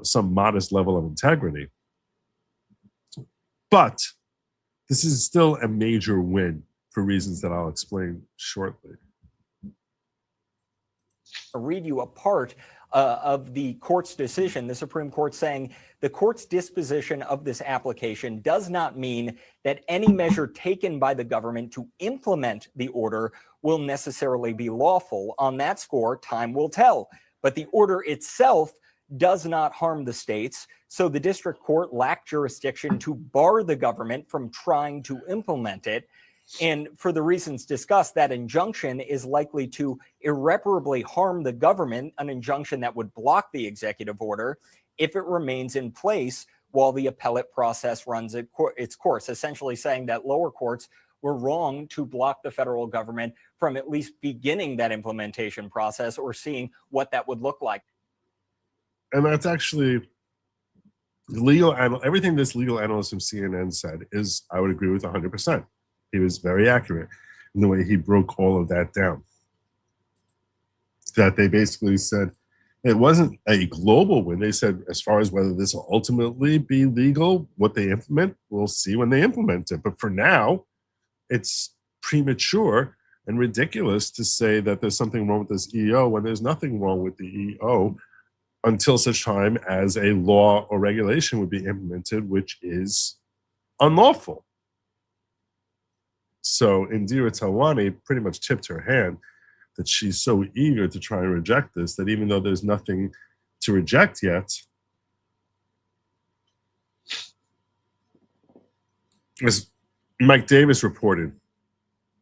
some modest level of integrity. But this is still a major win for reasons that I'll explain shortly. I'll read you a part of the court's decision, the Supreme Court saying the court's disposition of this application does not mean that any measure taken by the government to implement the order will necessarily be lawful. On that score, time will tell. But the order itself does not harm the states, so the district court lacked jurisdiction to bar the government from trying to implement it. And for the reasons discussed, that injunction is likely to irreparably harm the government, an injunction that would block the executive order if it remains in place while the appellate process runs its course, essentially saying that lower courts were wrong to block the federal government from at least beginning that implementation process or seeing what that would look like. And that's actually everything this legal analyst from CNN said is, I would agree with 100%. He was very accurate in the way he broke all of that down. That they basically said it wasn't a global win. They said, as far as whether this will ultimately be legal, what they implement, we'll see when they implement it. But for now, it's premature and ridiculous to say that there's something wrong with this EO when there's nothing wrong with the EO until such time as a law or regulation would be implemented, which is unlawful. So Indira Talwani pretty much tipped her hand that she's so eager to try and reject this that even though there's nothing to reject yet, as Mike Davis reported,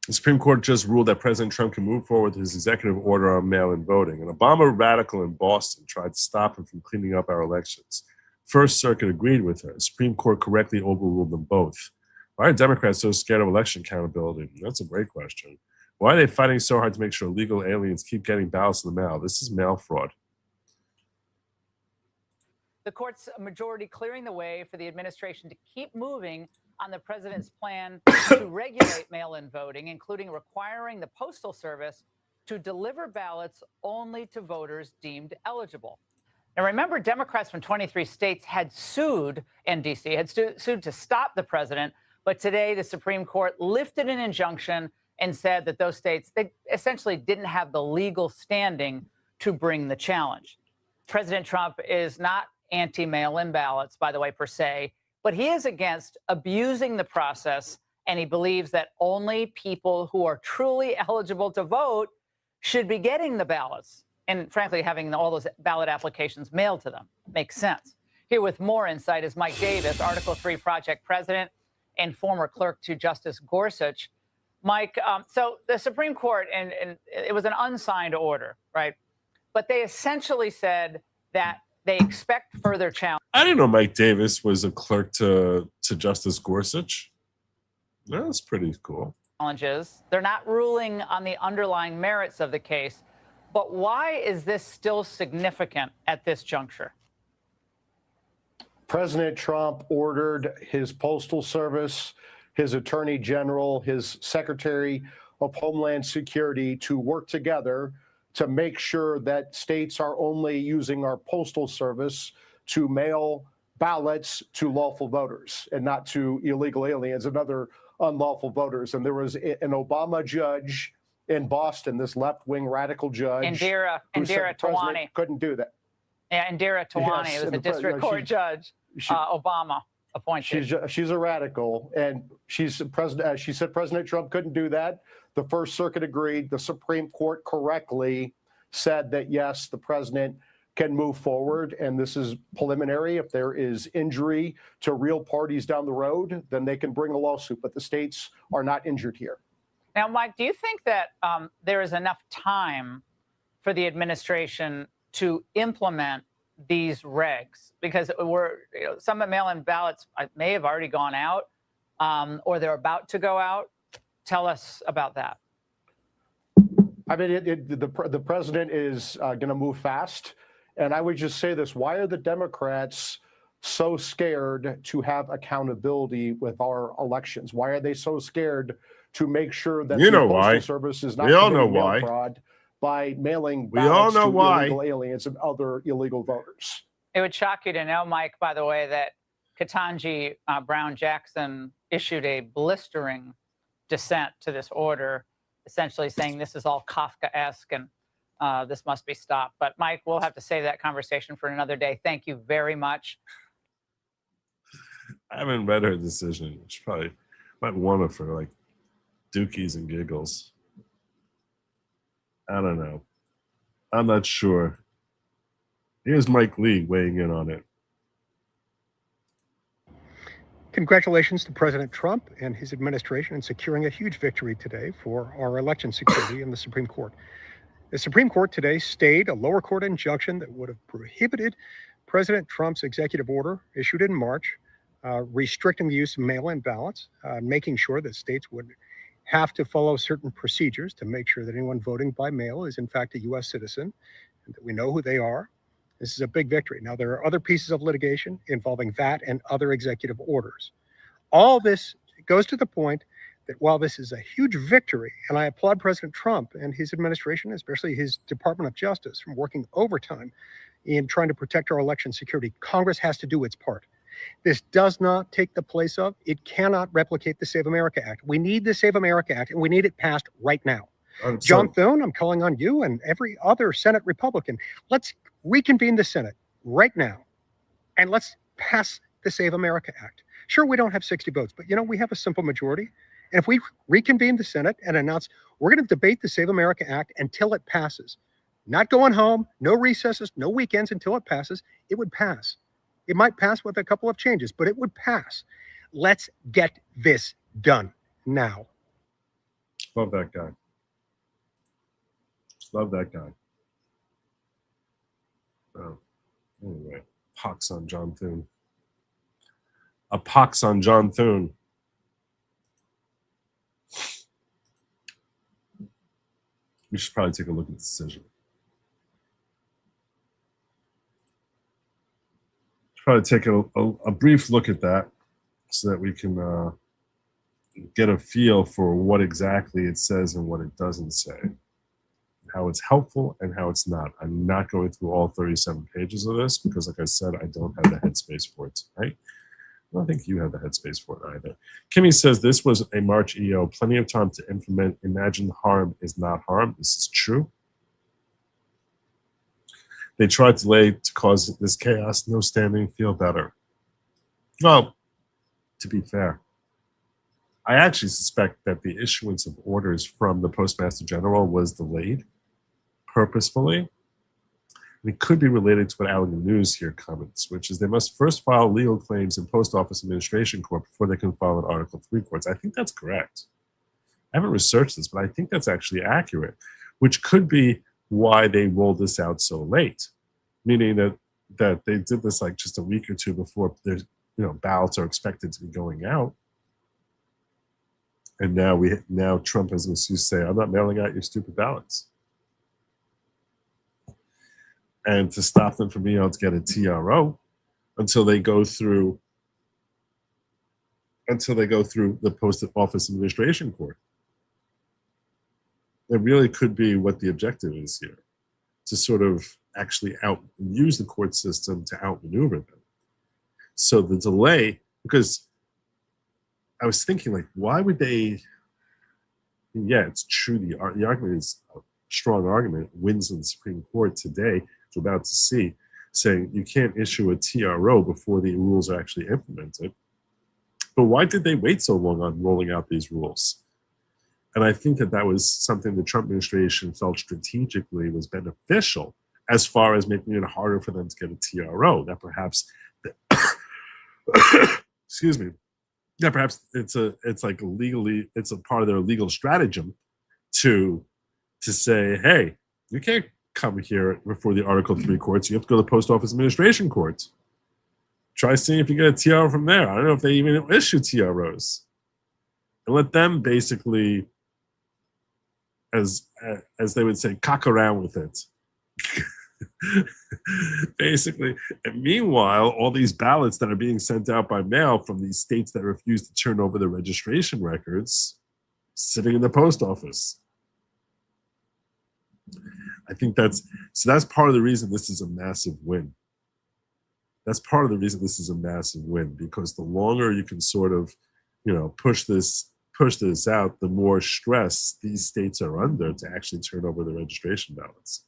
the Supreme Court just ruled that President Trump can move forward with his executive order on mail-in voting. An Obama radical in Boston tried to stop him from cleaning up our elections. First Circuit agreed with her. The Supreme Court correctly overruled them both. Why are Democrats so scared of election accountability? That's a great question. Why are they fighting so hard to make sure illegal aliens keep getting ballots in the mail? This is mail fraud. The court's majority clearing the way for the administration to keep moving on the president's plan to regulate mail-in voting, including requiring the Postal Service to deliver ballots only to voters deemed eligible. Now, remember, Democrats from 23 states had sued NDC, had sued to stop the president. But today, the Supreme Court lifted an injunction and said that those states, they essentially didn't have the legal standing to bring the challenge. President Trump is not anti-mail-in ballots, by the way, per se, but he is against abusing the process, and he believes that only people who are truly eligible to vote should be getting the ballots. And frankly, having all those ballot applications mailed to them makes sense. Here with more insight is Mike Davis, Article 3 Project President and former clerk to Justice Gorsuch. Mike, so the Supreme Court, and it was an unsigned order, right? But they essentially said that they expect further challenge. I didn't know Mike Davis was a clerk to Justice Gorsuch. That's pretty cool. Challenges. They're not ruling on the underlying merits of the case. But why is this still significant at this juncture? President Trump ordered his Postal Service, his Attorney General, his Secretary of Homeland Security to work together to make sure that states are only using our Postal Service to mail ballots to lawful voters and not to illegal aliens and other unlawful voters. And there was an Obama judge in Boston, this left-wing radical judge. Indira Talwani. Couldn't do that. Yeah, Indira Talwani Yes, was a district court judge, Obama appointed. She's a radical, and she said President Trump couldn't do that. The First Circuit agreed. The Supreme Court correctly said that, yes, the president can move forward, and this is preliminary. If there is injury to real parties down the road, then they can bring a lawsuit, but the states are not injured here. Now, Mike, do you think that there is enough time for the administration to implement these regs? Because some mail-in ballots may have already gone out or they're about to go out. Tell us about that. I mean, the president is going to move fast. And I would just say this, why are the Democrats so scared to have accountability with our elections? Why are they so scared to make sure that You the know Postal why. Service is not We all know committing mail why. fraud by mailing We all ballots know to why. illegal aliens and other illegal voters? It would shock you to know, Mike, by the way, that Ketanji Brown Jackson issued a blistering dissent to this order, essentially saying this is all Kafkaesque and this must be stopped. But Mike, we'll have to save that conversation for another day. Thank you very much. I haven't read her decision. She probably might want it for like dookies and giggles. I don't know. I'm not sure. Here's Mike Lee weighing in on it. Congratulations to President Trump and his administration in securing a huge victory today for our election security in the Supreme Court. The Supreme Court today stayed a lower court injunction that would have prohibited President Trump's executive order issued in March, restricting the use of mail-in ballots, making sure that states would have to follow certain procedures to make sure that anyone voting by mail is in fact a U.S. citizen and that we know who they are. This is a big victory. Now, there are other pieces of litigation involving that and other executive orders. All this goes to the point that while this is a huge victory, and I applaud President Trump and his administration, especially his Department of Justice, from working overtime in trying to protect our election security, Congress has to do its part. This does not take the place of, it cannot replicate the Save America Act. We need the Save America Act, and we need it passed right now. John Thune, I'm calling on you and every other Senate Republican. Let's reconvene the Senate right now, and let's pass the Save America Act. Sure, we don't have 60 votes, but we have a simple majority. And if we reconvene the Senate and announce we're going to debate the Save America Act until it passes, not going home, no recesses, no weekends until it passes, it would pass. It might pass with a couple of changes, but it would pass. Let's get this done now. Love that guy. Love that guy. Oh, anyway, pox on John Thune. A pox on John Thune. We should probably take a look at the decision. Probably take a brief look at that so that we can get a feel for what exactly it says and what it doesn't say, how it's helpful and how it's not. I'm not going through all 37 pages of this because, like I said, I don't have the headspace for it tonight. I don't think you have the headspace for it either. Kimmy says this was a March EO, plenty of time to implement. Imagine harm is not harm. This is true. They tried to delay to cause this chaos. No standing, feel better. Well, to be fair, I actually suspect that the issuance of orders from the Postmaster General was delayed purposefully. And it could be related to what Out in the News here comments, which is they must first file legal claims in Post Office Administration Court before they can file in Article 3 courts. I think that's correct. I haven't researched this, but I think that's actually accurate, which could be why they rolled this out so late, meaning that they did this like just a week or two before their ballots are expected to be going out. And now Trump has an excuse to say, I'm not mailing out your stupid ballots. And to stop them from being able to get a TRO until they go through the Post Office Administration Court. It really could be what the objective is here, to sort of actually use the court system to outmaneuver them. So the delay, because I was thinking, like, why would they? Yeah, it's true. The argument is a strong argument. It wins in the Supreme Court today. We're about to see, saying you can't issue a TRO before the rules are actually implemented. But why did they wait so long on rolling out these rules? And I think that was something the Trump administration felt strategically was beneficial as far as making it harder for them to get a TRO. That perhaps, excuse me, that perhaps it's a part of their legal stratagem to say, hey, you can't come here before the Article 3 courts. You have to go to the Post Office Administration Court. Try seeing if you get a TRO from there. I don't know if they even issue TROs. And let them basically, as they would say, cock around with it. Basically. And meanwhile, all these ballots that are being sent out by mail from these states that refuse to turn over their registration records sitting in the post office. I think that's part of the reason this is a massive win. That's part of the reason this is a massive win, because the longer you can sort of, push this out, the more stress these states are under to actually turn over the registration ballots.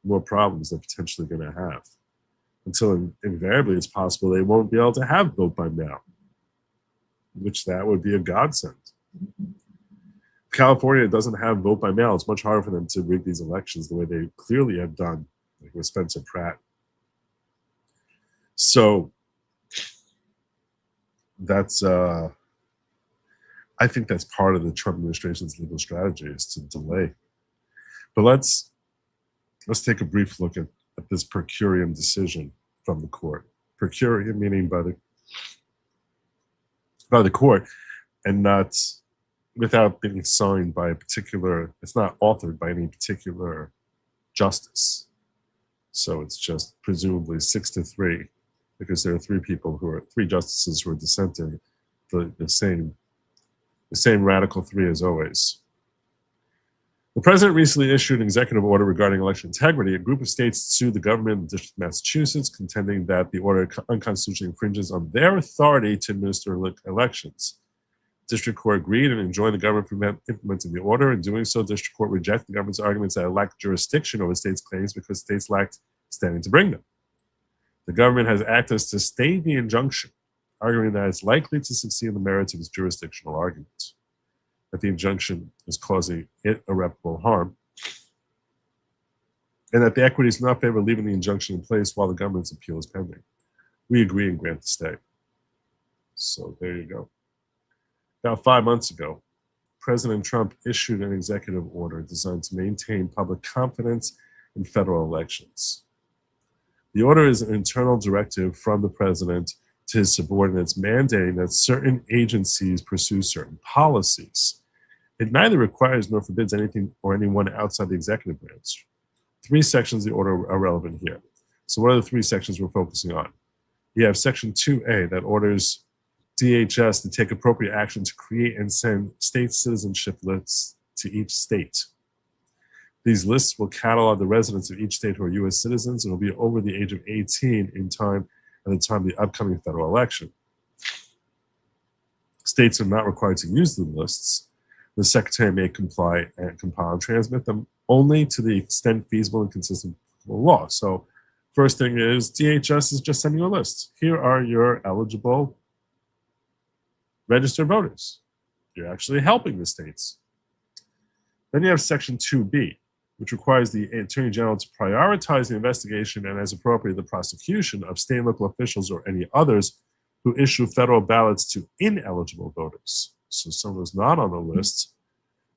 The more problems they're potentially going to have. Until invariably it's possible they won't be able to have vote by mail, which that would be a godsend. California doesn't have vote by mail. It's much harder for them to rig these elections the way they clearly have done, like with Spencer Pratt. So that's, I think that's part of the Trump administration's legal strategy, is to delay. But let's take a brief look at this per curiam decision from the court. Per curiam meaning by the court, and not without being signed by a particular, it's not authored by any particular justice. So it's just presumably 6-3, because there are three justices who are dissenting, the same radical three as always. The president recently issued an executive order regarding election integrity. A group of states sued the government of the District of Massachusetts, contending that the order unconstitutionally infringes on their authority to administer elections. District Court agreed and enjoined the government from implementing the order. In doing so, District Court rejected the government's arguments that it lacked jurisdiction over states' claims because states lacked standing to bring them. The government has acted to stay the injunction, arguing that it's likely to succeed in the merits of its jurisdictional argument, that the injunction is causing it irreparable harm, and that the equities do not favor leaving the injunction in place while the government's appeal is pending. We agree and grant the stay. So there you go. About 5 months ago, President Trump issued an executive order designed to maintain public confidence in federal elections. The order is an internal directive from the president to his subordinates, mandating that certain agencies pursue certain policies. It neither requires nor forbids anything or anyone outside the executive branch. 3 sections of the order are relevant here. So what are the 3 sections we're focusing on? You have Section 2A that orders DHS to take appropriate action to create and send state citizenship lists to each state. These lists will catalog the residents of each state who are U.S. citizens and will be over the age of 18 at the time of the upcoming federal election. States are not required to use the lists. The Secretary may comply and compile and transmit them only to the extent feasible and consistent with the law. So first thing is, DHS is just sending you a list. Here are your eligible registered voters. You're actually helping the states. Then you have Section 2B, which requires the Attorney General to prioritize the investigation and, as appropriate, the prosecution of state and local officials or any others who issue federal ballots to ineligible voters. So someone who's not on the list,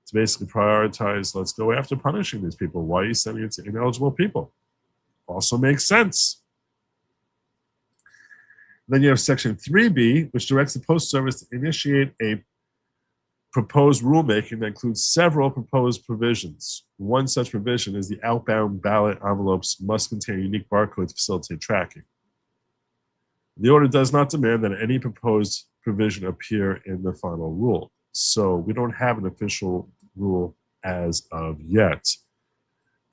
to basically prioritize, let's go after punishing these people. Why are you sending it to ineligible people? Also makes sense. Then you have Section 3B, which directs the Postal Service to initiate a proposed rulemaking that includes several proposed provisions. One such provision is the outbound ballot envelopes must contain a unique barcode to facilitate tracking. The order does not demand that any proposed provision appear in the final rule. So we don't have an official rule as of yet.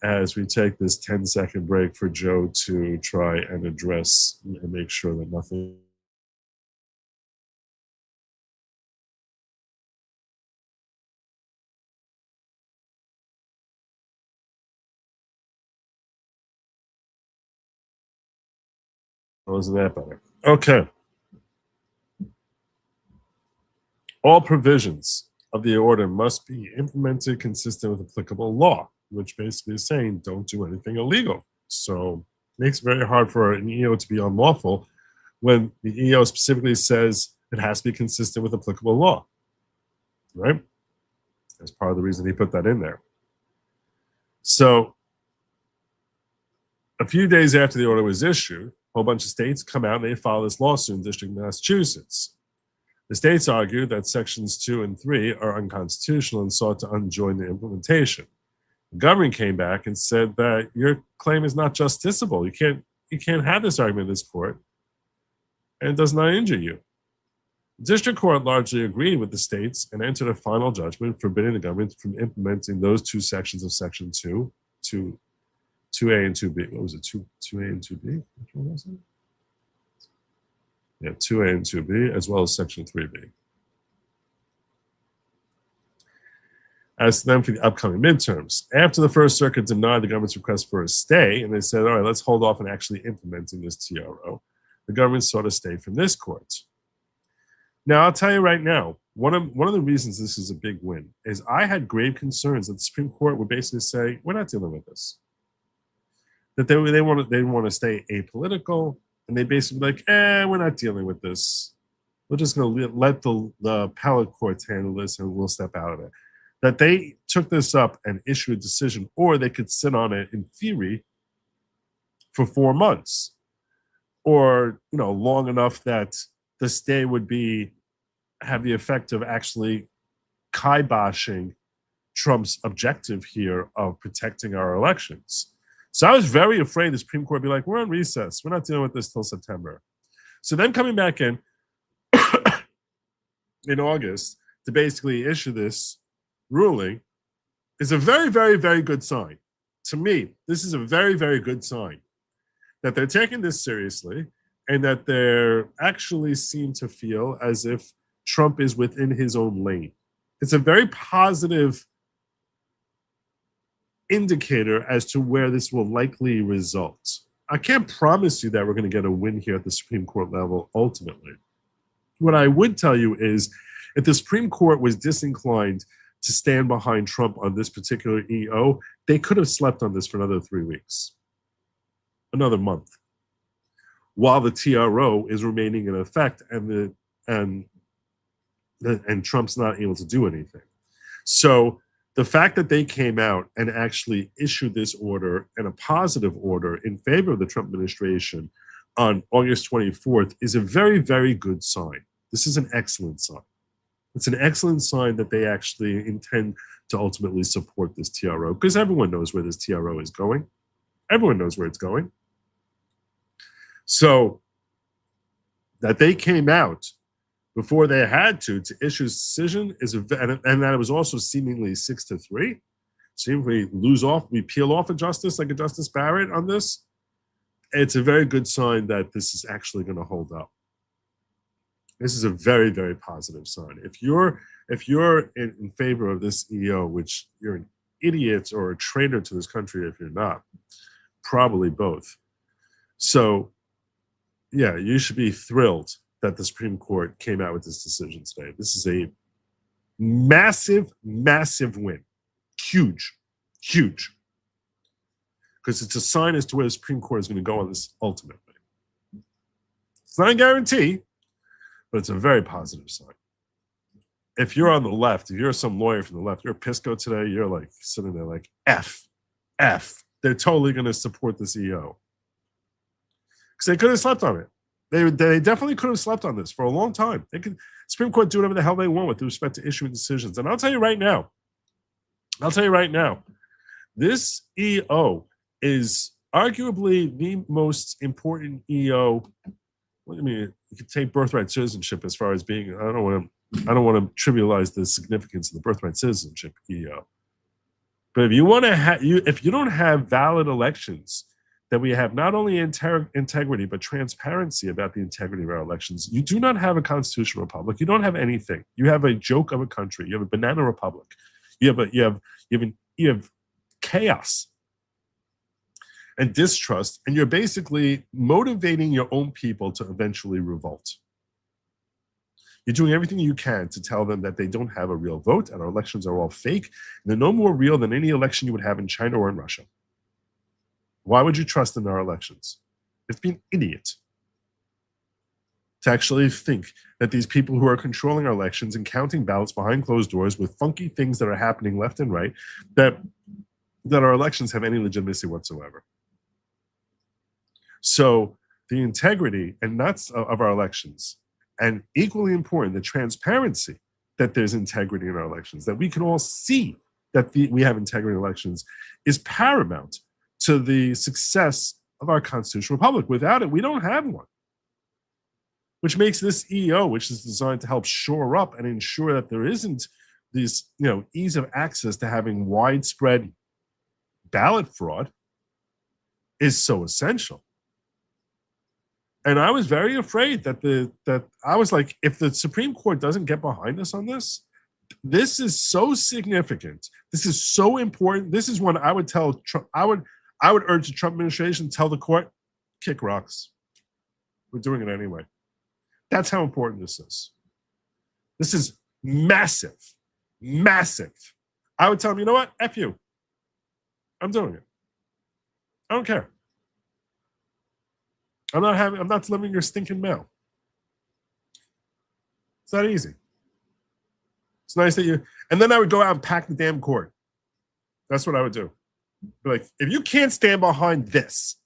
As we take this 10-second break for Joe to try and address and make sure that nothing wasn't that better. Okay. All provisions of the order must be implemented consistent with applicable law, which basically is saying don't do anything illegal. So it makes it very hard for an EO to be unlawful when the EO specifically says it has to be consistent with applicable law, right? That's part of the reason he put that in there. So a few days after the order was issued, a whole bunch of states come out and they file this lawsuit in the District of Massachusetts. The states argued that Sections 2 and 3 are unconstitutional and sought to enjoin the implementation. The government came back and said that your claim is not justiciable. You can't have this argument in this court, and it does not injure you. The district court largely agreed with the states and entered a final judgment forbidding the government from implementing those two sections of Section 2, 2A and 2B. What was it? 2A and 2B? Which one was it? Yeah, 2A and 2B, as well as Section 3B. As to them for the upcoming midterms, after the First Circuit denied the government's request for a stay, and they said, all right, let's hold off on actually implementing this TRO, the government sought a stay from this court. Now, I'll tell you right now, one of the reasons this is a big win is I had grave concerns that the Supreme Court would basically say, we're not dealing with this. That they want to stay apolitical, and they basically like, we're not dealing with this. We're just going to let the appellate courts handle this, and we'll step out of it. That they took this up and issued a decision, or they could sit on it in theory for 4 months, or long enough that the stay would have the effect of actually kiboshing Trump's objective here of protecting our elections. So I was very afraid the Supreme Court would be like, we're on recess. We're not dealing with this till September. So then coming back in August to basically issue this ruling is a very, very, very good sign. To me, this is a very, very good sign that they're taking this seriously and that they actually seem to feel as if Trump is within his own lane. It's a very positive indicator as to where this will likely result. I can't promise you that we're going to get a win here at the Supreme Court level ultimately. What I would tell you is if the Supreme Court was disinclined to stand behind Trump on this particular EO, they could have slept on this for another 3 weeks, another month, while the TRO is remaining in effect and Trump's not able to do anything. So the fact that they came out and actually issued this order and a positive order in favor of the Trump administration on August 24th is a very, very good sign. This is an excellent sign. It's an excellent sign that they actually intend to ultimately support this TRO, because everyone knows where this TRO is going. Everyone knows where it's going. So that they came out before they had to issue a decision and that it was also seemingly 6-3. See, if we we peel off a justice like a Justice Barrett on this, it's a very good sign that this is actually going to hold up. This is a very, very positive sign. If you're in favor of this EO, which you're an idiot or a traitor to this country if you're not, probably both. So, yeah, you should be thrilled that the Supreme Court came out with this decision today. This is a massive, massive win. Huge, huge. Because it's a sign as to where the Supreme Court is going to go on this ultimately. It's not a guarantee, but it's a very positive sign. If you're on the left, if you're some lawyer from the left, you're a Pisco today, you're like sitting there like, F. They're totally going to support this EO. Because they could have slept on it. They definitely could have slept on this for a long time. Supreme Court do whatever the hell they want with respect to issuing decisions. And I'll tell you right now, this EO is arguably the most important EO. I mean, you could take birthright citizenship as far as being. I don't want to trivialize the significance of the birthright citizenship EO. But if you want to if you don't have valid elections, that we have not only integrity but transparency about the integrity of our elections, you do not have a constitutional republic. You don't have anything. You have a joke of a country. You have a banana republic. You have chaos and distrust, and you're basically motivating your own people to eventually revolt. You're doing everything you can to tell them that they don't have a real vote and our elections are all fake. And they're no more real than any election you would have in China or in Russia. Why would you trust in our elections? It's being an idiot to actually think that these people who are controlling our elections and counting ballots behind closed doors with funky things that are happening left and right, that our elections have any legitimacy whatsoever. So the integrity and nuts of our elections, and equally important, the transparency that there's integrity in our elections, that we can all see that we have integrity in elections is paramount to the success of our constitutional republic. Without it, we don't have one. Which makes this EO, which is designed to help shore up and ensure that there isn't this, ease of access to having widespread ballot fraud, is so essential. And I was very afraid that I was like, if the Supreme Court doesn't get behind us on this, this is so significant. This is so important. This is when I would tell Trump, I would urge the Trump administration, tell the court, kick rocks. We're doing it anyway. That's how important this is. This is massive, massive. I would tell them, you know what? F you. I'm doing it. I don't care. I'm not delivering your stinking mail. It's not easy. It's nice that and then I would go out and pack the damn court. That's what I would do. Be like, if you can't stand behind this,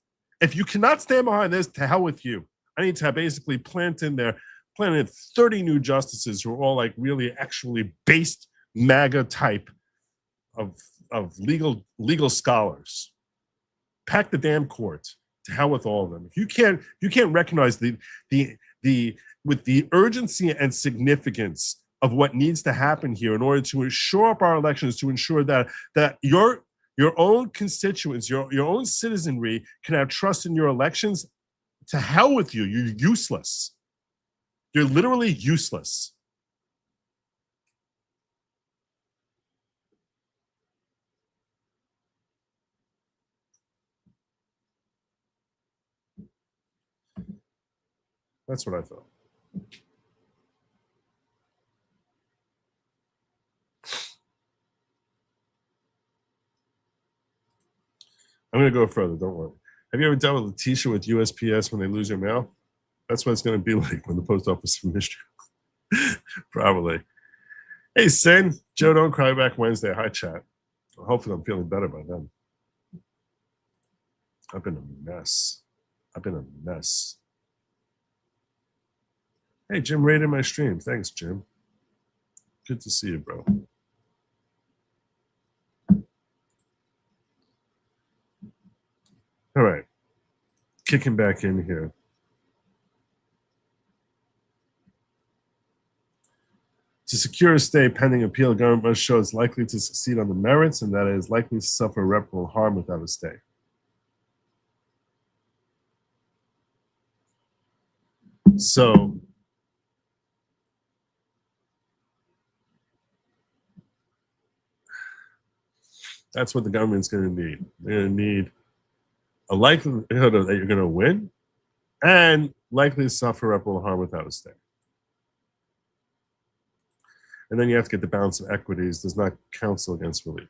if you cannot stand behind this, to hell with you. I need to have basically planted 30 new justices who are all like really actually based MAGA type of legal scholars. Pack the damn court. To hell with all of them. If you can't recognize the with the urgency and significance of what needs to happen here in order to shore up our elections, to ensure that your own constituents, your own citizenry can have trust in your elections, to hell with you. You're useless. You're literally useless. That's what I thought. I'm going to go further, don't worry. Have you ever dealt with Letitia with USPS when they lose your mail? That's what it's going to be like when the post office finishes. Probably. Hey, Sin. Joe, don't cry back Wednesday. Hi, chat. Well, hopefully I'm feeling better by then. I've been a mess. Hey, Jim rated my stream. Thanks, Jim. Good to see you, bro. All right. Kicking back in here. To secure a stay pending appeal, government must show it's likely to succeed on the merits and that it is likely to suffer irreparable harm without a stay. So, that's what the government's going to need. They're going to need a likelihood that you're going to win and likely to suffer irreparable harm without a stay. And then you have to get the balance of equities does not counsel against relief.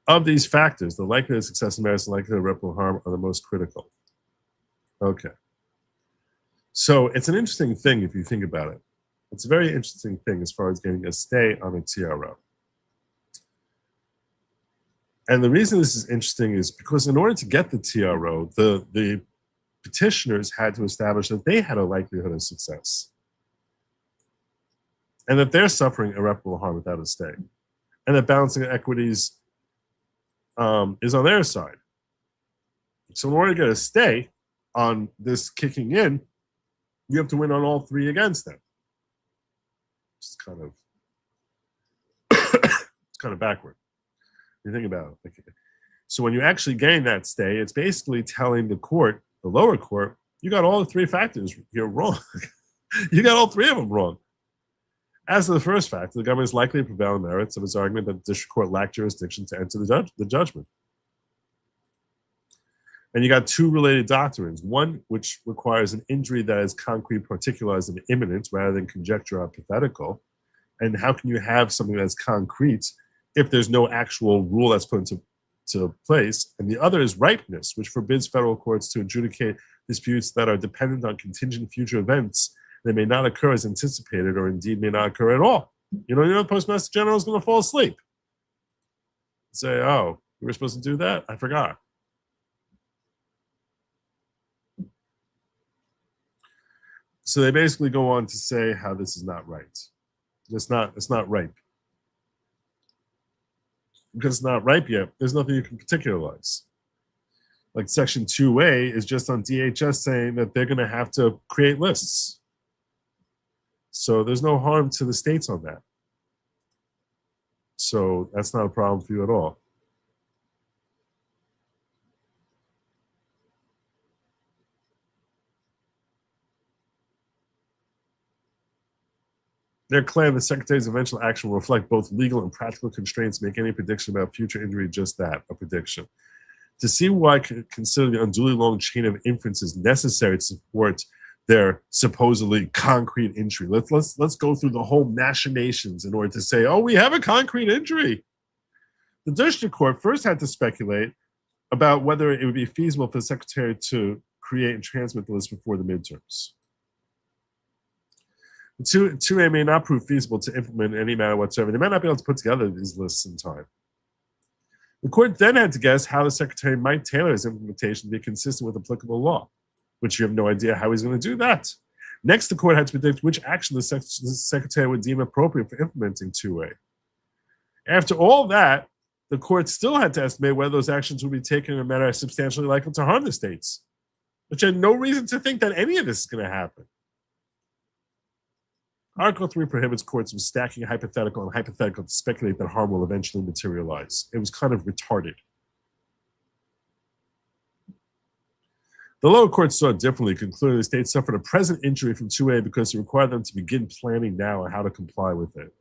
Of these factors, the likelihood of success in merits and likelihood of irreparable harm are the most critical. Okay. So it's an interesting thing if you think about it. It's a very interesting thing as far as getting a stay on a TRO. And the reason this is interesting is because in order to get the TRO, the petitioners had to establish that they had a likelihood of success and that they're suffering irreparable harm without a stay, and that balancing equities is on their side. So in order to get a stay on this kicking in, you have to win on all three against them. It's kind of backward. You think about it. So when you actually gain that stay, it's basically telling the court, the lower court, you got all the three factors here wrong. You got all three of them wrong. As to the first factor, the government is likely to prevail on the merits of its argument that the district court lacked jurisdiction to enter the judgment. And you got two related doctrines. One, which requires an injury that is concrete, particularized, and imminent rather than conjecture or hypothetical. And how can you have something that's concrete if there's no actual rule that's put into place? And the other is ripeness, which forbids federal courts to adjudicate disputes that are dependent on contingent future events that may not occur as anticipated or indeed may not occur at all. You know, the Postmaster General is going to fall asleep. Say, oh, we were supposed to do that? I forgot. So they basically go on to say how this is not right. It's not ripe. because it's not ripe yet, there's nothing you can particularize. Like Section 2A is just on DHS saying that they're going to have to create lists. So there's no harm to the states on that. So that's not a problem for you at all. Their claim the Secretary's eventual action will reflect both legal and practical constraints, make any prediction about future injury just that, a prediction. To see why I consider the unduly long chain of inferences necessary to support their supposedly concrete injury. Let's go through the whole machinations in order to say, oh, we have a concrete injury. The district court first had to speculate about whether it would be feasible for the Secretary to create and transmit the list before the midterms. 2A may not prove feasible to implement in any manner whatsoever. They might not be able to put together these lists in time. The court then had to guess how the Secretary might tailor his implementation to be consistent with applicable law, which you have no idea how he's going to do that. Next, the court had to predict which action the Secretary would deem appropriate for implementing 2A. After all that, the court still had to estimate whether those actions would be taken in a manner substantially likely to harm the states, which had no reason to think that any of this is going to happen. Article 3 prohibits courts from stacking hypothetical and hypothetical to speculate that harm will eventually materialize. It was kind of retarded. The lower court saw it differently, concluding the states suffered a present injury from 2A because it required them to begin planning now on how to comply with it.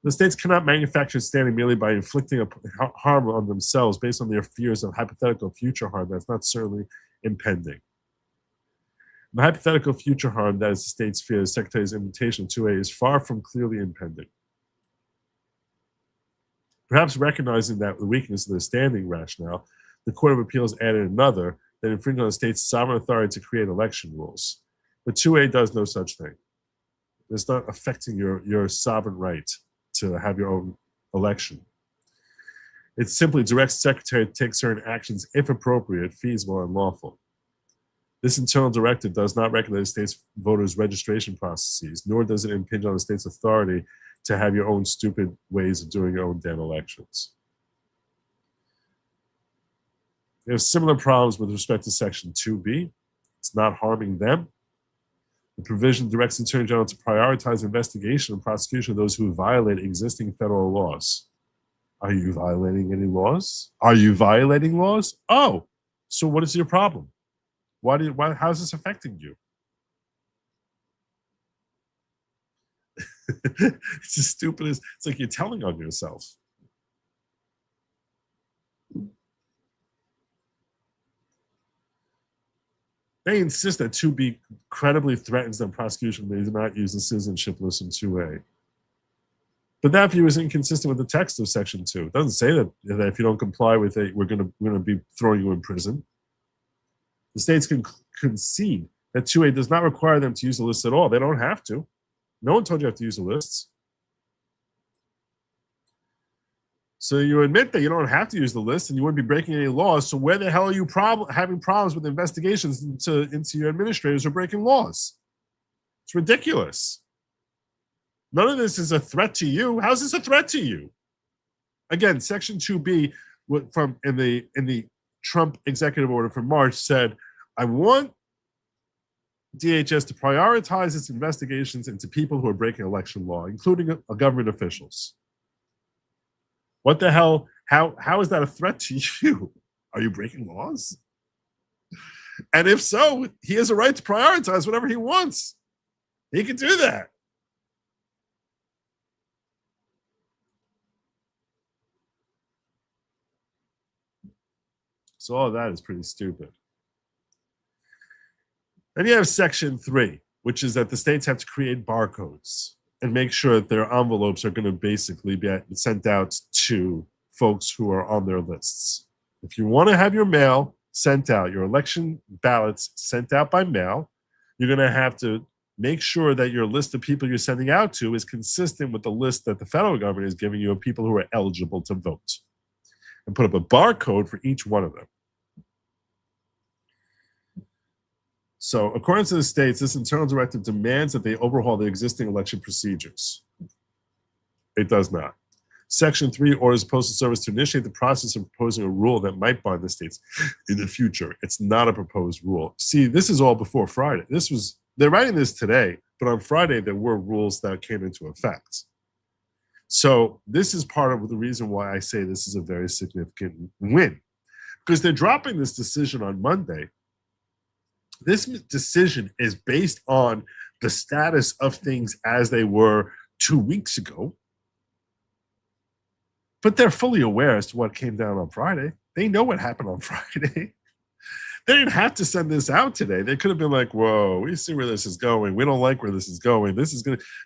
The states cannot manufacture standing merely by inflicting harm on themselves based on their fears of hypothetical future harm that's not certainly impending. The hypothetical future harm that is the state's fear, the Secretary's implementation of 2A is far from clearly impending. Perhaps recognizing that the weakness of the standing rationale, the Court of Appeals added another that infringed on the state's sovereign authority to create election rules. But 2A does no such thing. It's not affecting your sovereign right to have your own election. It simply directs the Secretary to take certain actions if appropriate, feasible, and lawful. This internal directive does not recognize states' voters' registration processes, nor does it impinge on the state's authority to have your own stupid ways of doing your own damn elections. There's similar problems with respect to Section 2B. It's not harming them. The provision directs the Attorney General to prioritize investigation and prosecution of those who violate existing federal laws. Are you violating any laws? Are you violating laws? Oh, so what is your problem? How is this affecting you? It's as stupid as, it's like you're telling on yourself. They insist that 2B credibly threatens that prosecution may not use the citizenship list in 2A. But that view is inconsistent with the text of Section 2. It doesn't say that if you don't comply with it, we're going to be throwing you in prison. The states can concede that 2A does not require them to use the list at all. They don't have to. No one told you have to use the lists. So you admit that you don't have to use the list and you wouldn't be breaking any laws. So where the hell are you having problems with investigations into your administrators who are breaking laws? It's ridiculous. None of this is a threat to you. How's this a threat to you? Again, Section 2B in the Trump executive order from March said, I want DHS to prioritize its investigations into people who are breaking election law, including government officials. What the hell? How is that a threat to you? Are you breaking laws? And if so, he has a right to prioritize whatever he wants. He can do that. So all of that is pretty stupid. Then you have Section 3, which is that the states have to create barcodes and make sure that their envelopes are going to basically be sent out to folks who are on their lists. If you want to have your mail sent out, your election ballots sent out by mail, you're going to have to make sure that your list of people you're sending out to is consistent with the list that the federal government is giving you of people who are eligible to vote. And put up a barcode for each one of them. So according to the states, this internal directive demands that they overhaul the existing election procedures. It does not. Section 3 orders the Postal Service to initiate the process of proposing a rule that might bind the states in the future. It's not a proposed rule. See, this is all before Friday. They're writing this today, but on Friday there were rules that came into effect. So this is part of the reason why I say this is a very significant win, because they're dropping this decision on Monday. This decision is based on the status of things as they were 2 weeks ago. But they're fully aware as to what came down on Friday. They know what happened on Friday. They didn't have to send this out today. They could have been like, whoa, we see where this is going. We don't like where this is going.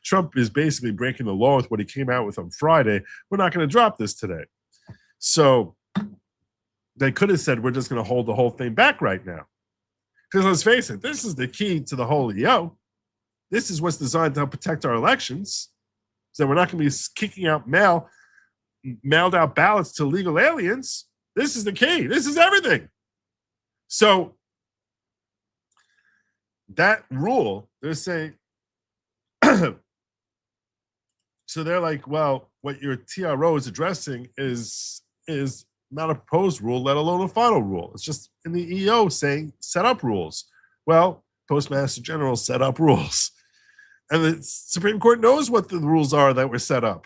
Trump is basically breaking the law with what he came out with on Friday. We're not going to drop this today. So they could have said, we're just going to hold the whole thing back right now. Because let's face it, this is the key to the whole EO. This is what's designed to help protect our elections. So we're not going to be kicking out mailed out ballots to legal aliens. This is the key. This is everything. So that rule, they're saying, so they're like, well, what your TRO is addressing is not a proposed rule, let alone a final rule. It's just in the EO saying set up rules. Well, Postmaster General set up rules. And the Supreme Court knows what the rules are that were set up.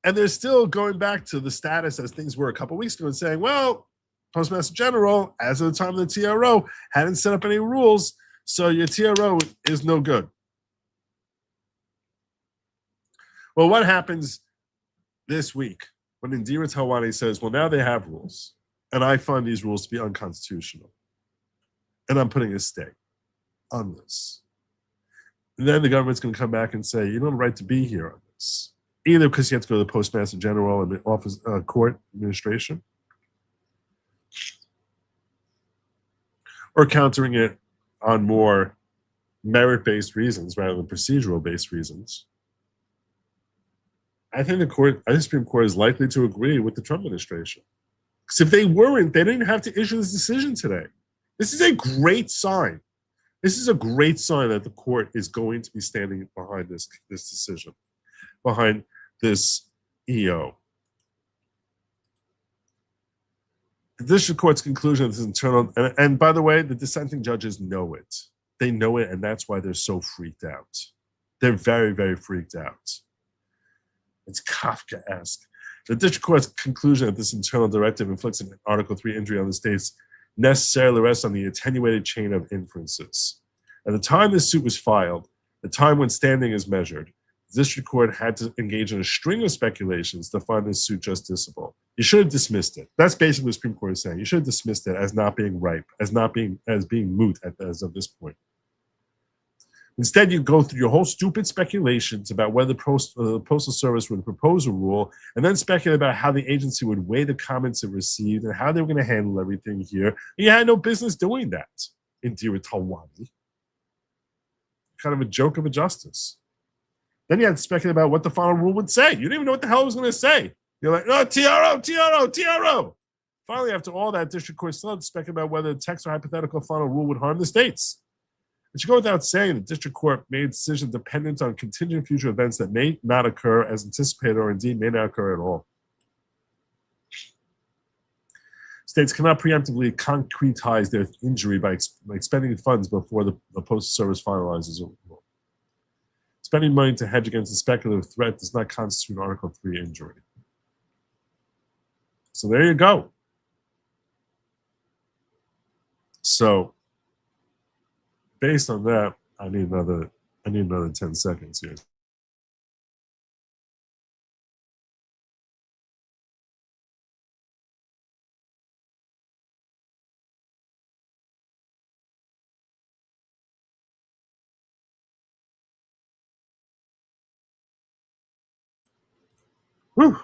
And they're still going back to the status as things were a couple weeks ago and saying, well, Postmaster General, as of the time of the TRO, hadn't set up any rules, so your TRO is no good. Well, what happens this week when Indira Talwani says, well, now they have rules, and I find these rules to be unconstitutional, and I'm putting a stay on this. And then the government's going to come back and say, you don't have a right to be here on this, either because you have to go to the Postmaster General and the office court administration, or countering it on more merit-based reasons rather than procedural-based reasons. I think the Supreme Court is likely to agree with the Trump administration. Because if they weren't, they didn't have to issue this decision today. This is a great sign. This is a great sign that the court is going to be standing behind this decision, behind this EO. The district court's conclusion is internal, and by the way, the dissenting judges know it. They know it, and that's why they're so freaked out. They're very, very freaked out. It's Kafkaesque. The district court's conclusion that this internal directive inflicts an Article 3 injury on the states necessarily rests on the attenuated chain of inferences. At the time this suit was filed, the time when standing is measured, the district court had to engage in a string of speculations to find this suit justiciable. You should have dismissed it. That's basically what the Supreme Court is saying. You should have dismissed it as not being ripe, as being moot as of this point. Instead, you go through your whole stupid speculations about whether the Postal Service would propose a rule, and then speculate about how the agency would weigh the comments it received and how they were going to handle everything here. And you had no business doing that, Indira Talwani. Kind of a joke of a justice. Then you had to speculate about what the final rule would say. You didn't even know what the hell it was going to say. You're like, oh, TRO. Finally, after all that, district court still had to speculate about whether the text or hypothetical final rule would harm the states. It should go without saying the district court made a decision dependent on contingent future events that may not occur as anticipated or indeed may not occur at all. States cannot preemptively concretize their injury by expending funds before the Postal Service finalizes a rule. Spending money to hedge against a speculative threat does not constitute an Article 3 injury. So there you go. So based on that, I need another 10 seconds here. Whew.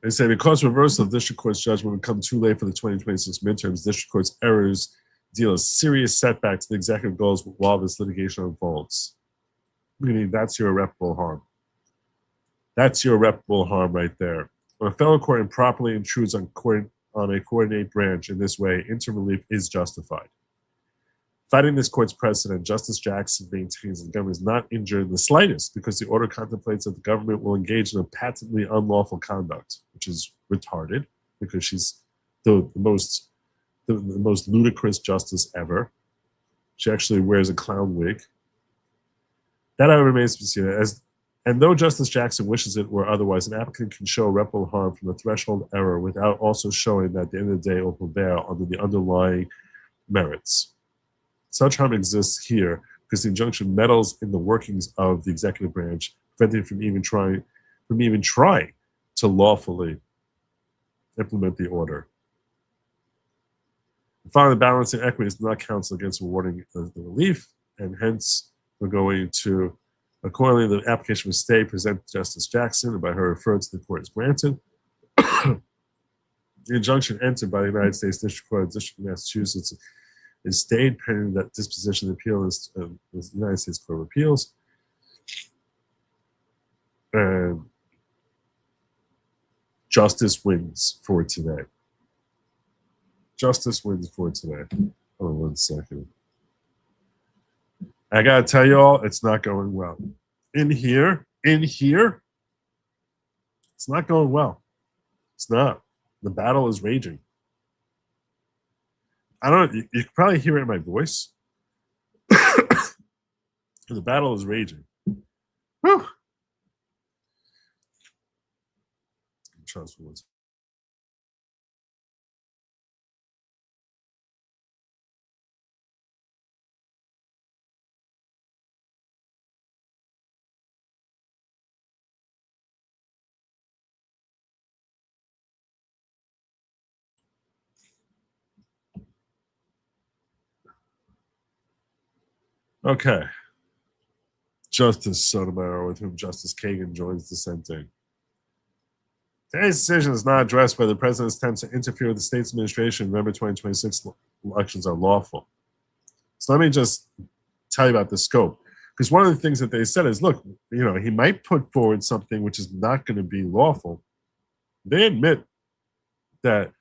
They say because reversal of district court's judgment would come too late for the 2026 midterms, district court's errors deal a serious setback to the executive goals while this litigation unfolds. Meaning that's your irreparable harm. That's your irreparable harm right there. When a federal court improperly intrudes on a coordinate branch in this way, interim relief is justified. Citing this court's precedent, Justice Jackson maintains that the government is not injured in the slightest because the order contemplates that the government will engage in a patently unlawful conduct, which is retarded because she's the most ludicrous justice ever. She actually wears a clown wig. That however remains to be seen. And though Justice Jackson wishes it were otherwise, an applicant can show irreparable harm from a threshold error without also showing that at the end of the day it will prevail under the underlying merits. Such harm exists here because the injunction meddles in the workings of the executive branch, preventing it from even trying to lawfully implement the order. Finally, balancing equity does not counsel against awarding the relief, and hence we're going to, accordingly, the application of stay presented to Justice Jackson and by her referred to the court is granted. The injunction entered by the United States District Court of the District of Massachusetts is stayed pending that disposition of the appeal is the United States Court of Appeals. And justice wins for today. Justice wins for today. Hold on 1 second. I gotta tell you all, it's not going well. In here, it's not going well. It's not. The battle is raging. I don't know, you can probably hear it in my voice. The battle is raging. Whew. Trust me. Okay. Justice Sotomayor, with whom Justice Kagan joins dissenting. Today's decision is not addressed by the president's attempts to interfere with the state's administration in November 2026 elections are lawful. So let me just tell you about the scope. Because one of the things that they said is, look, you know, he might put forward something which is not going to be lawful. They admit that,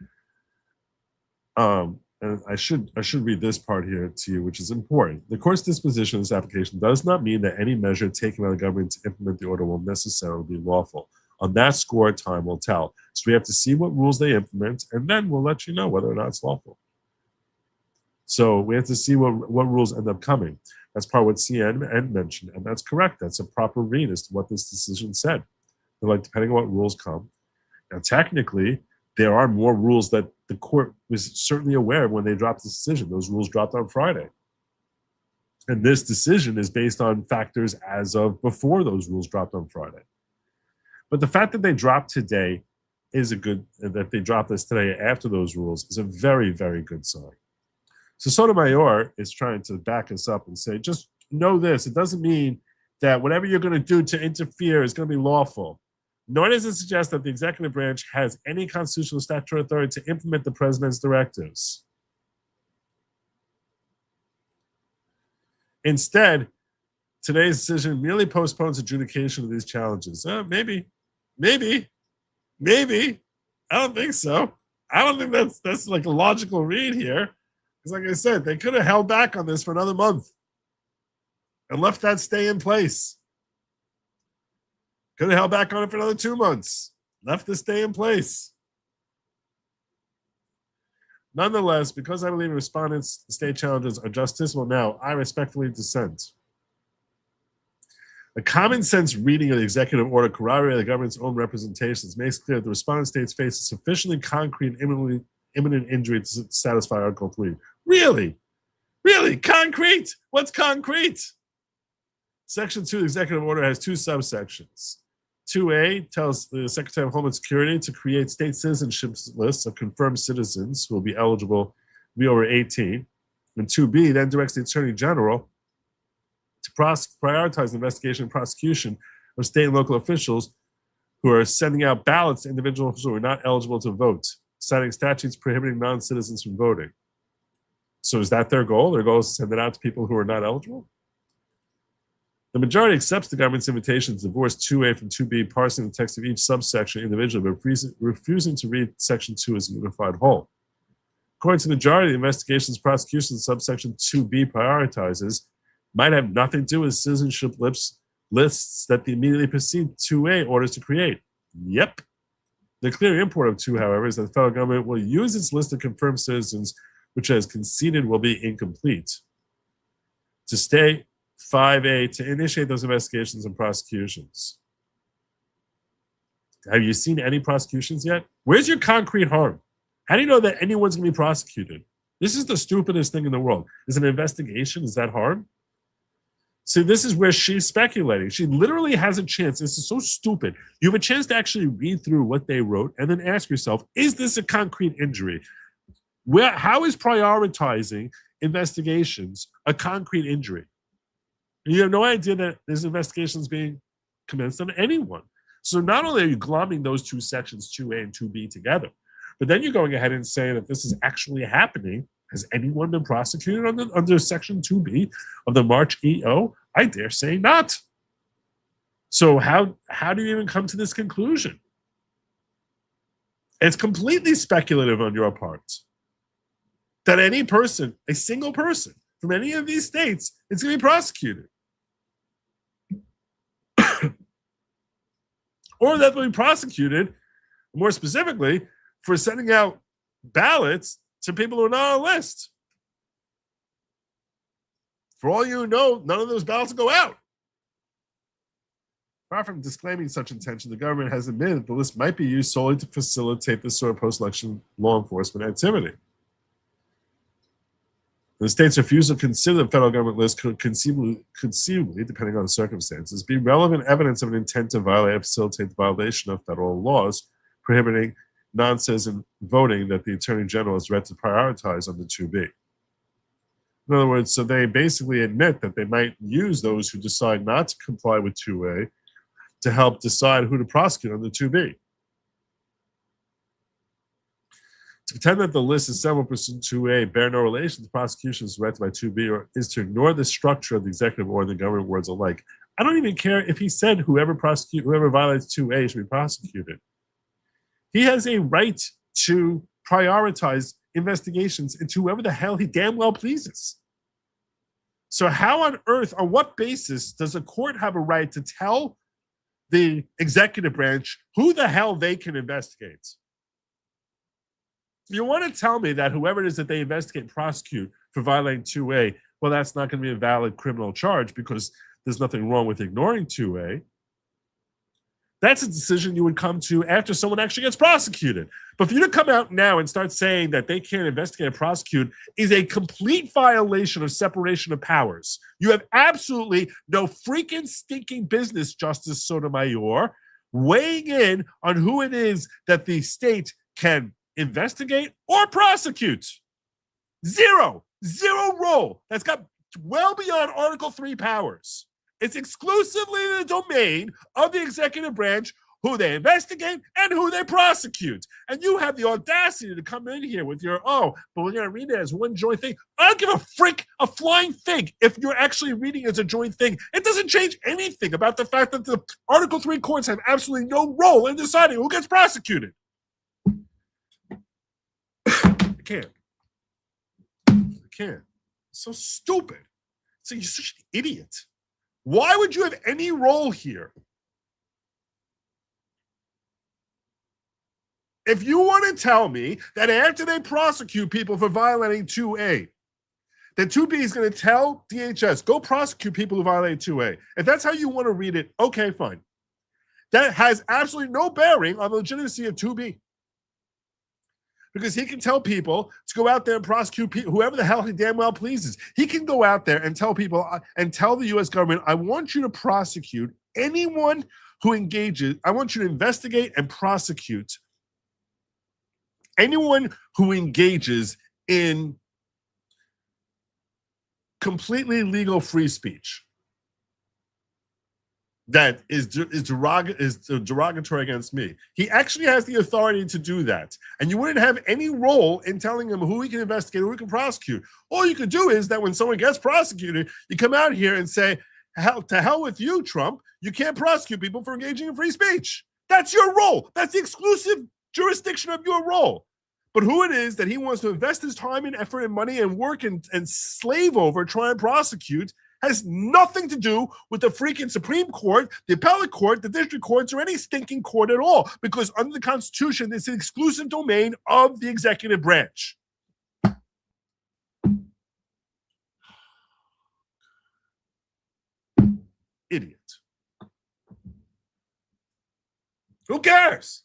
and I should read this part here to you, which is important. The court's disposition of this application does not mean that any measure taken by the government to implement the order will necessarily be lawful. On that score, time will tell. So we have to see what rules they implement, and then we'll let you know whether or not it's lawful. So we have to see what rules end up coming. That's part of what CNN mentioned, and that's correct. That's a proper read as to what this decision said. They're like, depending on what rules come. Now, technically, there are more rules that the court was certainly aware of when they dropped the decision. Those rules dropped on Friday. And this decision is based on factors as of before those rules dropped on Friday. But the fact that they dropped today is that they dropped this today after those rules is a very, very good sign. So Sotomayor is trying to back us up and say, just know this. It doesn't mean that whatever you're going to do to interfere is going to be lawful. Nor does it suggest that the executive branch has any constitutional statutory authority to implement the president's directives. Instead, today's decision merely postpones adjudication of these challenges. Maybe. I don't think so. I don't think that's like a logical read here. Because like I said, they could have held back on this for another month and left that stay in place. Could have held back on it for another 2 months. Left the stay in place. Nonetheless, because I believe respondents' state challenges are justiciable now, I respectfully dissent. A common sense reading of the executive order corroborating the government's own representations makes clear that the respondent states face a sufficiently concrete and imminent injury to satisfy Article 3. Really? Really? Concrete? What's concrete? Section 2 of the executive order has 2 subsections. 2A tells the Secretary of Homeland Security to create state citizenship lists of confirmed citizens who will be eligible to be over 18. And 2B then directs the Attorney General to prioritize the investigation and prosecution of state and local officials who are sending out ballots to individuals who are not eligible to vote, citing statutes prohibiting non-citizens from voting. So is that their goal? Their goal is to send it out to people who are not eligible? The majority accepts the government's invitation to divorce 2A from 2B, parsing the text of each subsection individually, but refusing to read Section 2 as a unified whole. According to the majority, the investigations prosecution subsection 2B prioritizes might have nothing to do with citizenship lists that immediately precede 2A orders to create. Yep. The clear import of 2, however, is that the federal government will use its list of confirmed citizens, which has conceded will be incomplete, to stay 5A to initiate those investigations and prosecutions. Have you seen any prosecutions yet? Where's your concrete harm? How do you know that anyone's going to be prosecuted? This is the stupidest thing in the world. Is an investigation, is that harm? See, this is where she's speculating. She literally has a chance. This is so stupid. You have a chance to actually read through what they wrote and then ask yourself, is this a concrete injury? How is prioritizing investigations a concrete injury? You have no idea that this investigation is being commenced on anyone. So not only are you glomming those two sections, 2A and 2B together, but then you're going ahead and saying that this is actually happening. Has anyone been prosecuted under Section 2B of the March EO? I dare say not. So how do you even come to this conclusion? It's completely speculative on your part that any person, a single person from any of these states, is going to be prosecuted. Or that they'll be prosecuted, more specifically, for sending out ballots to people who are not on a list. For all you know, none of those ballots will go out. Far from disclaiming such intention, the government has admitted the list might be used solely to facilitate this sort of post-election law enforcement activity. The state's refusal to consider the federal government list could conceivably, depending on the circumstances, be relevant evidence of an intent to violate or facilitate the violation of federal laws prohibiting non-citizen voting that the Attorney General is read to prioritize under 2B. In other words, so they basically admit that they might use those who decide not to comply with 2A to help decide who to prosecute under 2B. To pretend that the list is several percent 2A bear no relation to prosecutions directed by 2B or is to ignore the structure of the executive order and the government words alike. I don't even care if he said whoever violates 2A should be prosecuted. He has a right to prioritize investigations into whoever the hell he damn well pleases. So how on earth, on what basis does a court have a right to tell the executive branch who the hell they can investigate? You want to tell me that whoever it is that they investigate and prosecute for violating 2A, well, that's not going to be a valid criminal charge because there's nothing wrong with ignoring 2A. That's a decision you would come to after someone actually gets prosecuted. But for you to come out now and start saying that they can't investigate and prosecute is a complete violation of separation of powers. You have absolutely no freaking stinking business, Justice Sotomayor, weighing in on who it is that the state can investigate or prosecute. Zero role. That's got well beyond Article 3 powers. It's exclusively the domain of the executive branch who they investigate and who they prosecute. And you have the audacity to come in here with your, but we're going to read it as one joint thing. I don't give a flying fig if you're actually reading it as a joint thing. It doesn't change anything about the fact that the Article 3 courts have absolutely no role in deciding who gets prosecuted. I can't. So stupid. So you're such an idiot. Why would you have any role here? If you want to tell me that after they prosecute people for violating 2A, that 2B is going to tell DHS, go prosecute people who violate 2A. If that's how you want to read it, okay, fine. That has absolutely no bearing on the legitimacy of 2B. Because he can tell people to go out there and prosecute whoever the hell he damn well pleases. He can go out there and tell people and tell the U.S. government, I want you to prosecute anyone who engages. I want you to investigate and prosecute anyone who engages in completely legal free speech that is derogatory against me. He actually has the authority to do that. And you wouldn't have any role in telling him who he can investigate, who he can prosecute. All you could do is that when someone gets prosecuted, you come out here and say, to hell with you, Trump. You can't prosecute people for engaging in free speech. That's your role. That's the exclusive jurisdiction of your role. But who it is that he wants to invest his time and effort and money and work and slave over, try and prosecute, has nothing to do with the freaking Supreme Court, the appellate court, the district courts, or any stinking court at all. Because under the Constitution, it's an exclusive domain of the executive branch. Idiot. Who cares?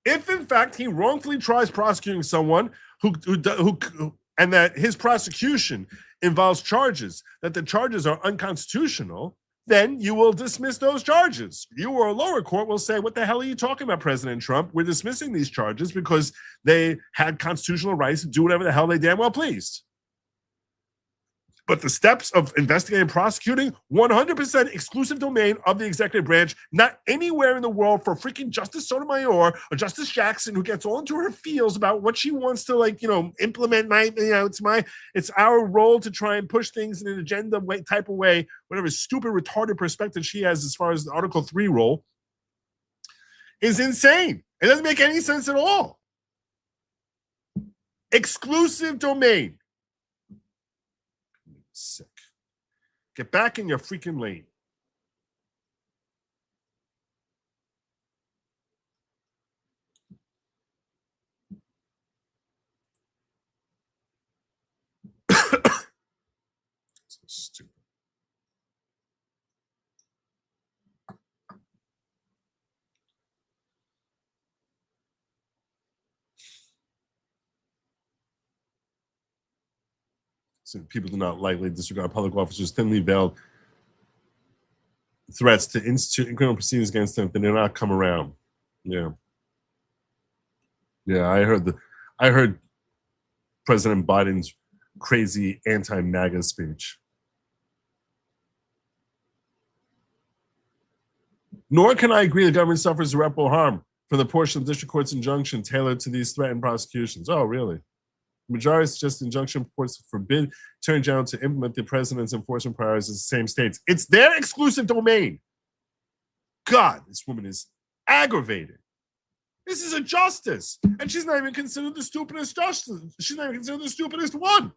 If in fact he wrongfully tries prosecuting someone who and that his prosecution involves charges, that the charges are unconstitutional, then you will dismiss those charges. You or a lower court will say, what the hell are you talking about, President Trump? We're dismissing these charges because they had constitutional rights to do whatever the hell they damn well pleased. But the steps of investigating and prosecuting, 100% exclusive domain of the executive branch, not anywhere in the world for freaking Justice Sotomayor or Justice Jackson, who gets all into her feels about what she wants to, like, implement. It's our role to try and push things in an agenda type of way, whatever stupid, retarded perspective she has as far as the Article 3 role is insane. It doesn't make any sense at all. Exclusive domain. Sick. Get back in your freaking lane. So stupid. So people do not lightly disregard public officers' thinly veiled threats to institute criminal proceedings against them if they do not come around. Yeah. I heard President Biden's crazy anti-MAGA speech. Nor can I agree the government suffers irreparable harm from the portion of the district court's injunction tailored to these threatened prosecutions. Oh, really? The majority suggests the injunction purports to forbid Attorney General to implement the president's enforcement priorities in the same states. It's their exclusive domain. God, this woman is aggravated. This is a justice, and she's not even considered the stupidest justice. She's not even considered the stupidest one.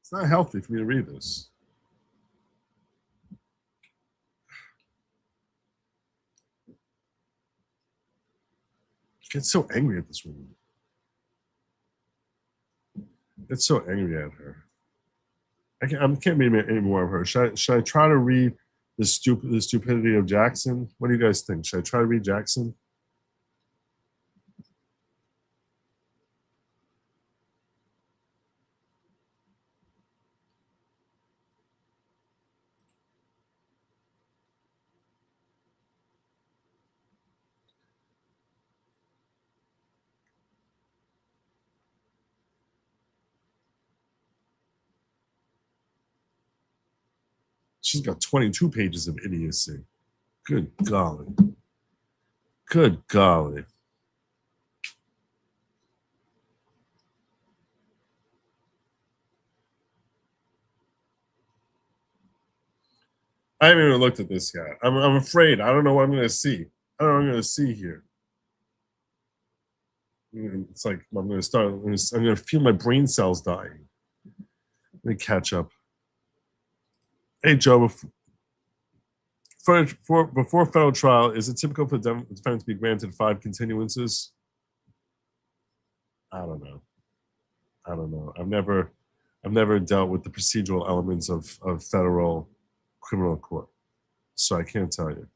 It's not healthy for me to read this. I get so angry at this woman. I get so angry at her. I can't read any more of her. Should I try to read the stupidity of Jackson? What do you guys think? Should I try to read Jackson? She's got 22 pages of idiocy. Good golly. Good golly. I haven't even looked at this yet. I'm afraid. I don't know what I'm going to see. I don't know what I'm going to see here. It's like I'm going to feel my brain cells dying. Let me catch up. Hey, Joe, before federal trial, is it typical for the defendant to be granted 5 continuances? I don't know. I've never dealt with the procedural elements of federal criminal court, so I can't tell you.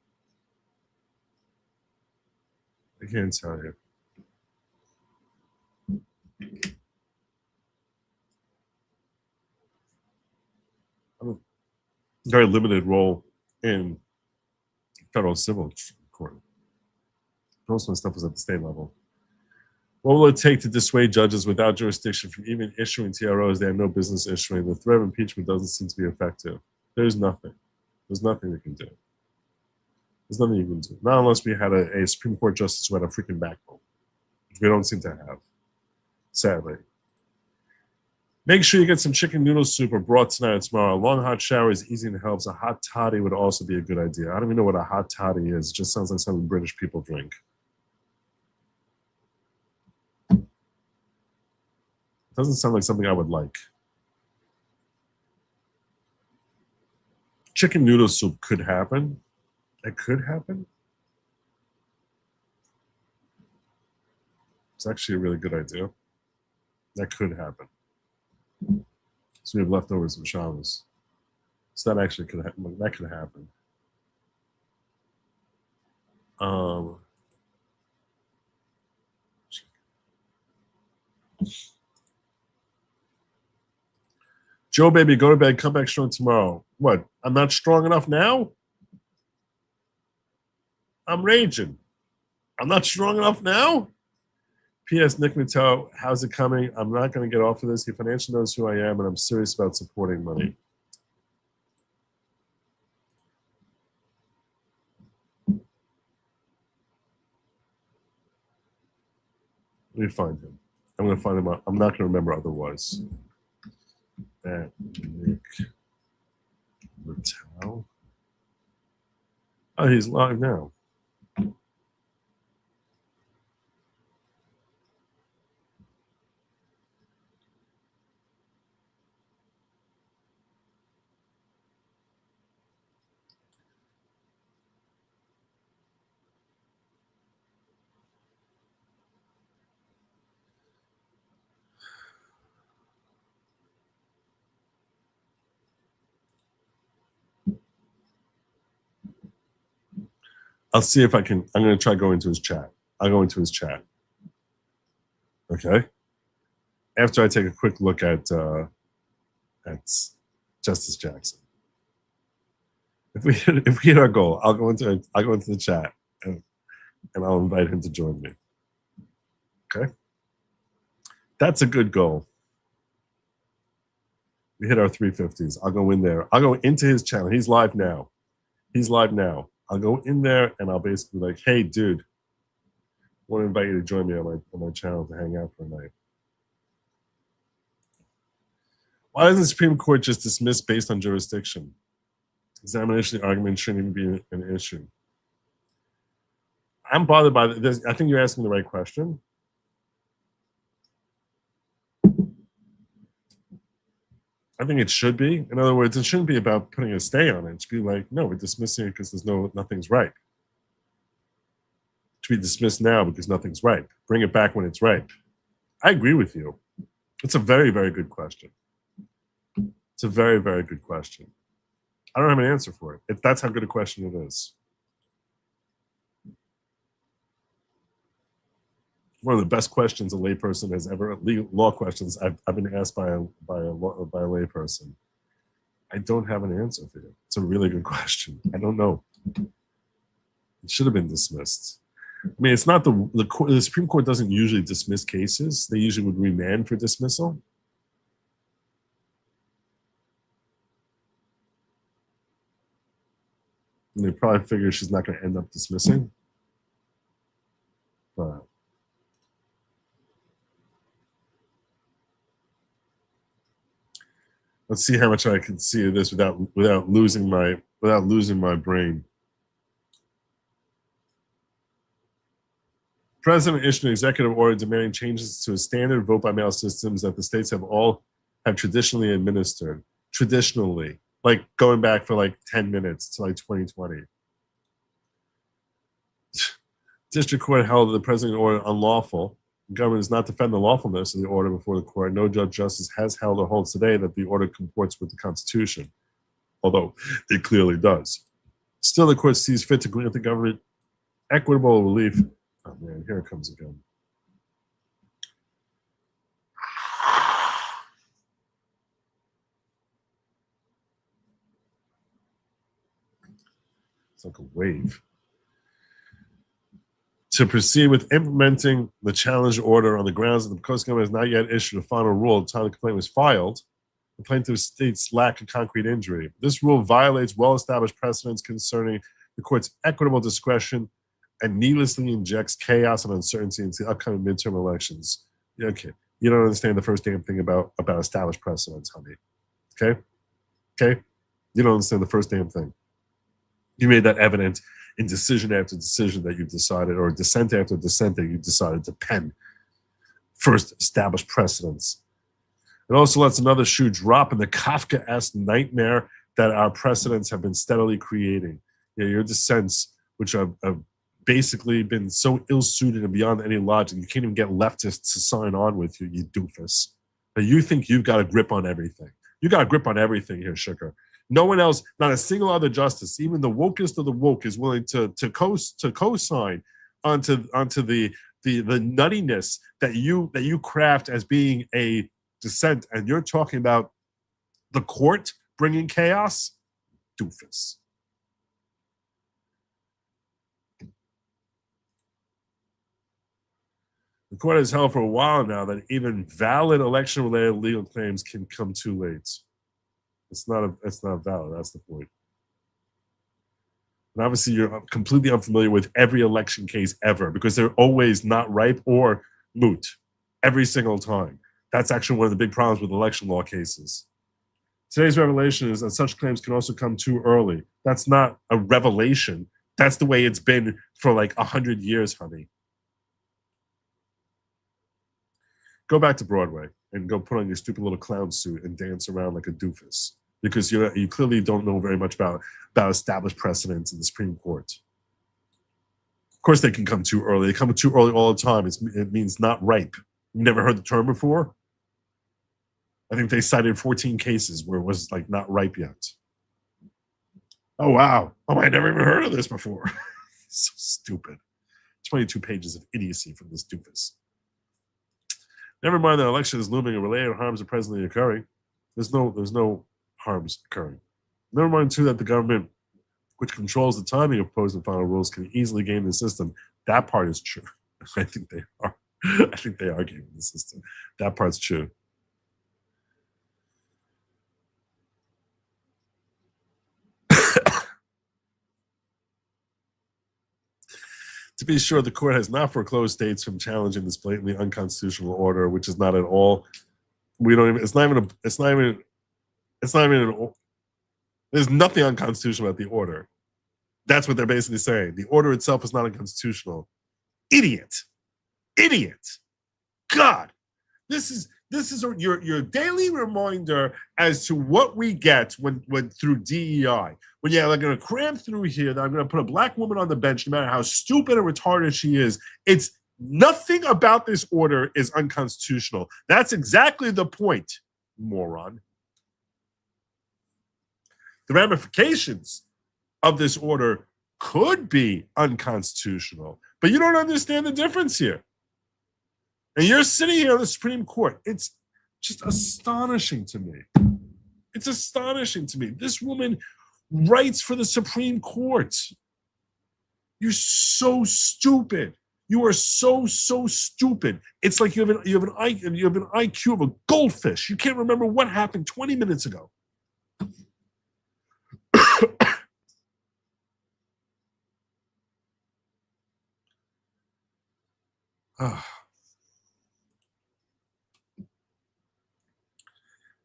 I'm a very limited role in federal civil court. Most of my stuff was at the state level. What will it take to dissuade judges without jurisdiction from even issuing TROs they have no business issuing? The threat of impeachment doesn't seem to be effective. There's nothing. There's nothing we can do. There's nothing you can do. Not unless we had a Supreme Court justice who had a freaking backbone, which we don't seem to have. sadly. Make sure you get some chicken noodle soup or broth tonight or tomorrow. A long hot shower is easy and helps. A hot toddy would also be a good idea. I don't even know what a hot toddy is. It just sounds like something British people drink. It doesn't sound like something I would like. Chicken noodle soup could happen. It could happen. It's actually a really good idea. That could happen. So we have leftovers from Shabbos. So that actually could happen. That could happen. Joe, baby, go to bed. Come back strong tomorrow. What? I'm not strong enough now? I'm raging. I'm not strong enough now? P.S. Nick Mattel, how's it coming? I'm not going to get off of this. He financially knows who I am, and I'm serious about supporting money. Let me find him. I'm going to find him out. I'm not going to remember otherwise. At Nick Mattel. Oh, he's live now. I'll see if I can. I'm going to try going into his chat. I'll go into his chat. Okay. After I take a quick look at Justice Jackson. If we hit our goal, I'll go into the chat and I'll invite him to join me. Okay. That's a good goal. We hit our 350s. I'll go in there. I'll go into his channel. He's live now. I'll go in there and I'll basically be like, hey, dude, I want to invite you to join me on my channel to hang out for a night. Why doesn't the Supreme Court just dismiss based on jurisdiction? Examination of the argument shouldn't even be an issue. I'm bothered by this. I think you're asking the right question. I think it should be. In other words, it shouldn't be about putting a stay on it. It should be like, no, we're dismissing it because nothing's right. It should be dismissed now because nothing's right. Bring it back when it's right. I agree with you. It's a very, very good question. It's a very, very good question. I don't have an answer for it. That's how good a question it is. One of the best questions a layperson has ever, law questions I've been asked by a layperson. I don't have an answer for you. It's a really good question. I don't know. It should have been dismissed. I mean, it's not the Supreme Court doesn't usually dismiss cases. They usually would remand for dismissal. And they probably figure she's not going to end up dismissing. But let's see how much I can see of this without losing my brain. President issued an executive order demanding changes to a standard vote-by-mail systems that the states have traditionally administered. Traditionally, like going back for like 10 minutes to like 2020. District Court held the president order unlawful. The government does not defend the lawfulness of the order before the court. No judge justice has held or holds today that the order comports with the Constitution, although it clearly does. Still, the court sees fit to grant the government equitable relief. Oh man, here it comes again. It's like a wave. To proceed with implementing the challenge order on the grounds that the Coast Government has not yet issued a final rule at the time the complaint was filed, the plaintiff states lack of concrete injury. This rule violates well-established precedents concerning the court's equitable discretion and needlessly injects chaos and uncertainty into the upcoming midterm elections. Okay, You don't understand the first damn thing about established precedents, honey. Okay? Okay? You don't understand the first damn thing. You made that evident in decision after decision that you decided, or dissent after dissent that you decided to pen first established precedents. It also lets another shoe drop in the Kafka-esque nightmare that our precedents have been steadily creating. Your dissents, which have basically been so ill-suited and beyond any logic, you can't even get leftists to sign on with you, you doofus. But you think you've got a grip on everything. You got a grip on everything here, Sugar. No one else, not a single other justice, even the wokest of the woke, is willing to co-sign onto the nuttiness that you craft as being a dissent. And you're talking about the court bringing chaos? Doofus. The court has held for a while now that even valid election-related legal claims can come too late. It's not valid. That's the point. And obviously, you're completely unfamiliar with every election case ever because they're always not ripe or moot every single time. That's actually one of the big problems with election law cases. Today's revelation is that such claims can also come too early. That's not a revelation. That's the way it's been for like 100 years, honey. Go back to Broadway and go put on your stupid little clown suit and dance around like a doofus, because you clearly don't know very much about established precedents in the Supreme Court. Of course, they can come too early. They come too early all the time. It means not ripe. You've never heard the term before? I think they cited 14 cases where it was like not ripe yet. Oh, wow. Oh, I never even heard of this before. So stupid. 22 pages of idiocy from this doofus. Never mind that election is looming and related harms are presently occurring. There's no harms occurring. Never mind, too, that the government, which controls the timing of proposed and final rules, can easily game the system. That part is true. I think they are. I think they are gaming the system. That part's true. To be sure, the court has not foreclosed states from challenging this blatantly unconstitutional order, which is not at all. There's nothing unconstitutional about the order. That's what they're basically saying. The order itself is not unconstitutional. Idiot. God, this is your daily reminder as to what we get when through DEI. When they're going to cram through here that I'm going to put a black woman on the bench, no matter how stupid and retarded she is. It's nothing about this order is unconstitutional. That's exactly the point, moron. The ramifications of this order could be unconstitutional, but you don't understand the difference here. And you're sitting here on the Supreme Court. It's just astonishing to me. It's astonishing to me. This woman writes for the Supreme Court. You're so stupid. You are so stupid. It's like you have an IQ of a goldfish. You can't remember what happened 20 minutes ago.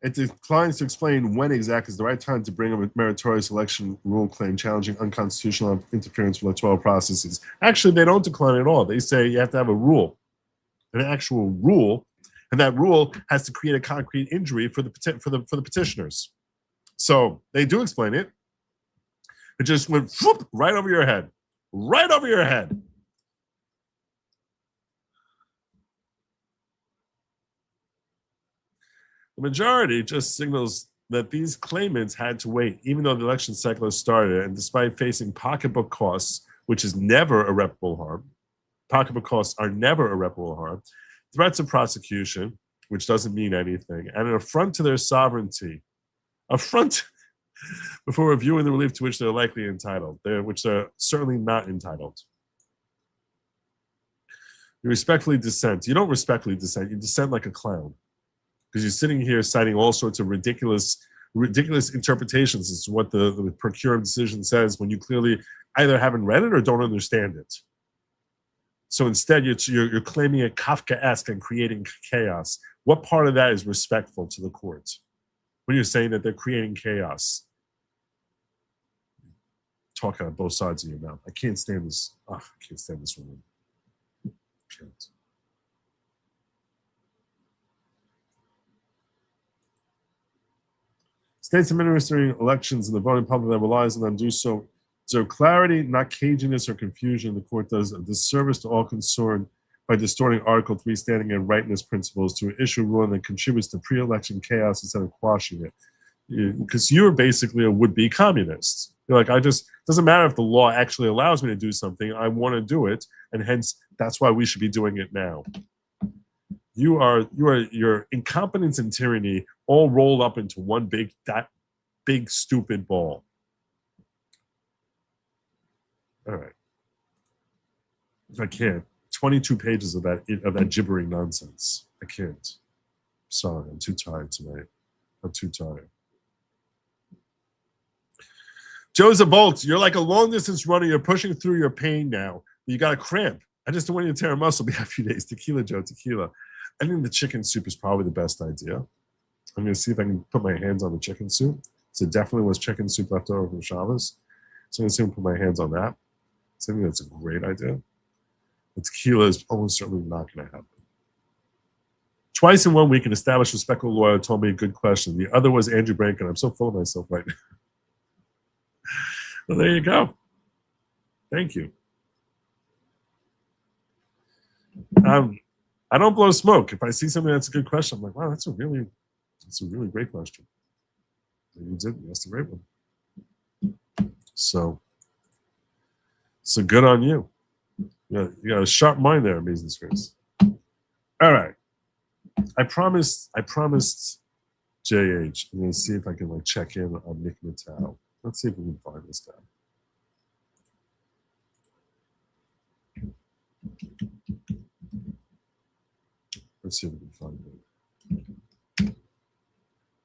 It declines to explain when exactly is the right time to bring a meritorious election rule claim challenging unconstitutional interference with electoral processes. Actually, they don't decline at all. They say you have to have a rule, an actual rule, and that rule has to create a concrete injury for the petitioners. So they do explain it. It just went whoop, right over your head. Right over your head. The majority just signals that these claimants had to wait, even though the election cycle has started, and despite facing pocketbook costs, which is never irreparable harm. Pocketbook costs are never irreparable harm. Threats of prosecution, which doesn't mean anything, and an affront to their sovereignty. Affront before reviewing the relief to which they're likely entitled, which they're certainly not entitled. You respectfully dissent. You don't respectfully dissent. You dissent like a clown. Because you're sitting here citing all sorts of ridiculous interpretations as to what the per curiam decision says when you clearly either haven't read it or don't understand it. So instead, you're claiming it Kafkaesque and creating chaos. What part of that is respectful to the court? When you're saying that they're creating chaos, talk out of both sides of your mouth. I can't stand this. I can't stand this woman. Can't. States administering elections and the voting public that relies on them do so. So clarity, not caginess or confusion. The court does a disservice to all concerned by distorting Article 3 standing and rightness principles to issue a ruling that contributes to pre-election chaos instead of quashing it. Because you're basically a would-be communist. You're like, doesn't matter if the law actually allows me to do something, I want to do it, and hence that's why we should be doing it now. Your incompetence and tyranny all rolled up into one big stupid ball. All right. I can't. 22 pages of that gibbering nonsense. I can't. Sorry, I'm too tired tonight. I'm too tired. Joseph Bolt, you're like a long distance runner. You're pushing through your pain now. You got a cramp. I just don't want you to tear a muscle. Be a few days. Tequila, Joe, tequila. I think the chicken soup is probably the best idea. I'm going to see if I can put my hands on the chicken soup. So it definitely was chicken soup left over from Shabbos. So I'm going to see if I can put my hands on that. So I think that's a great idea. The tequila is almost certainly not going to happen. Twice in 1 week, an established respectable lawyer told me a good question. The other was Andrew Brankin. I'm so full of myself right now. Well, there you go. Thank you. I don't blow smoke. If I see something that's a good question, I'm like, wow, that's a really great question. You did. That's a great one. So good on you. You got a sharp mind there, Amazing Grace. All right. I promised JH. I'm gonna see if I can check in on Nick Mattel. Let's see if we can find this guy. Let's see if we can find it.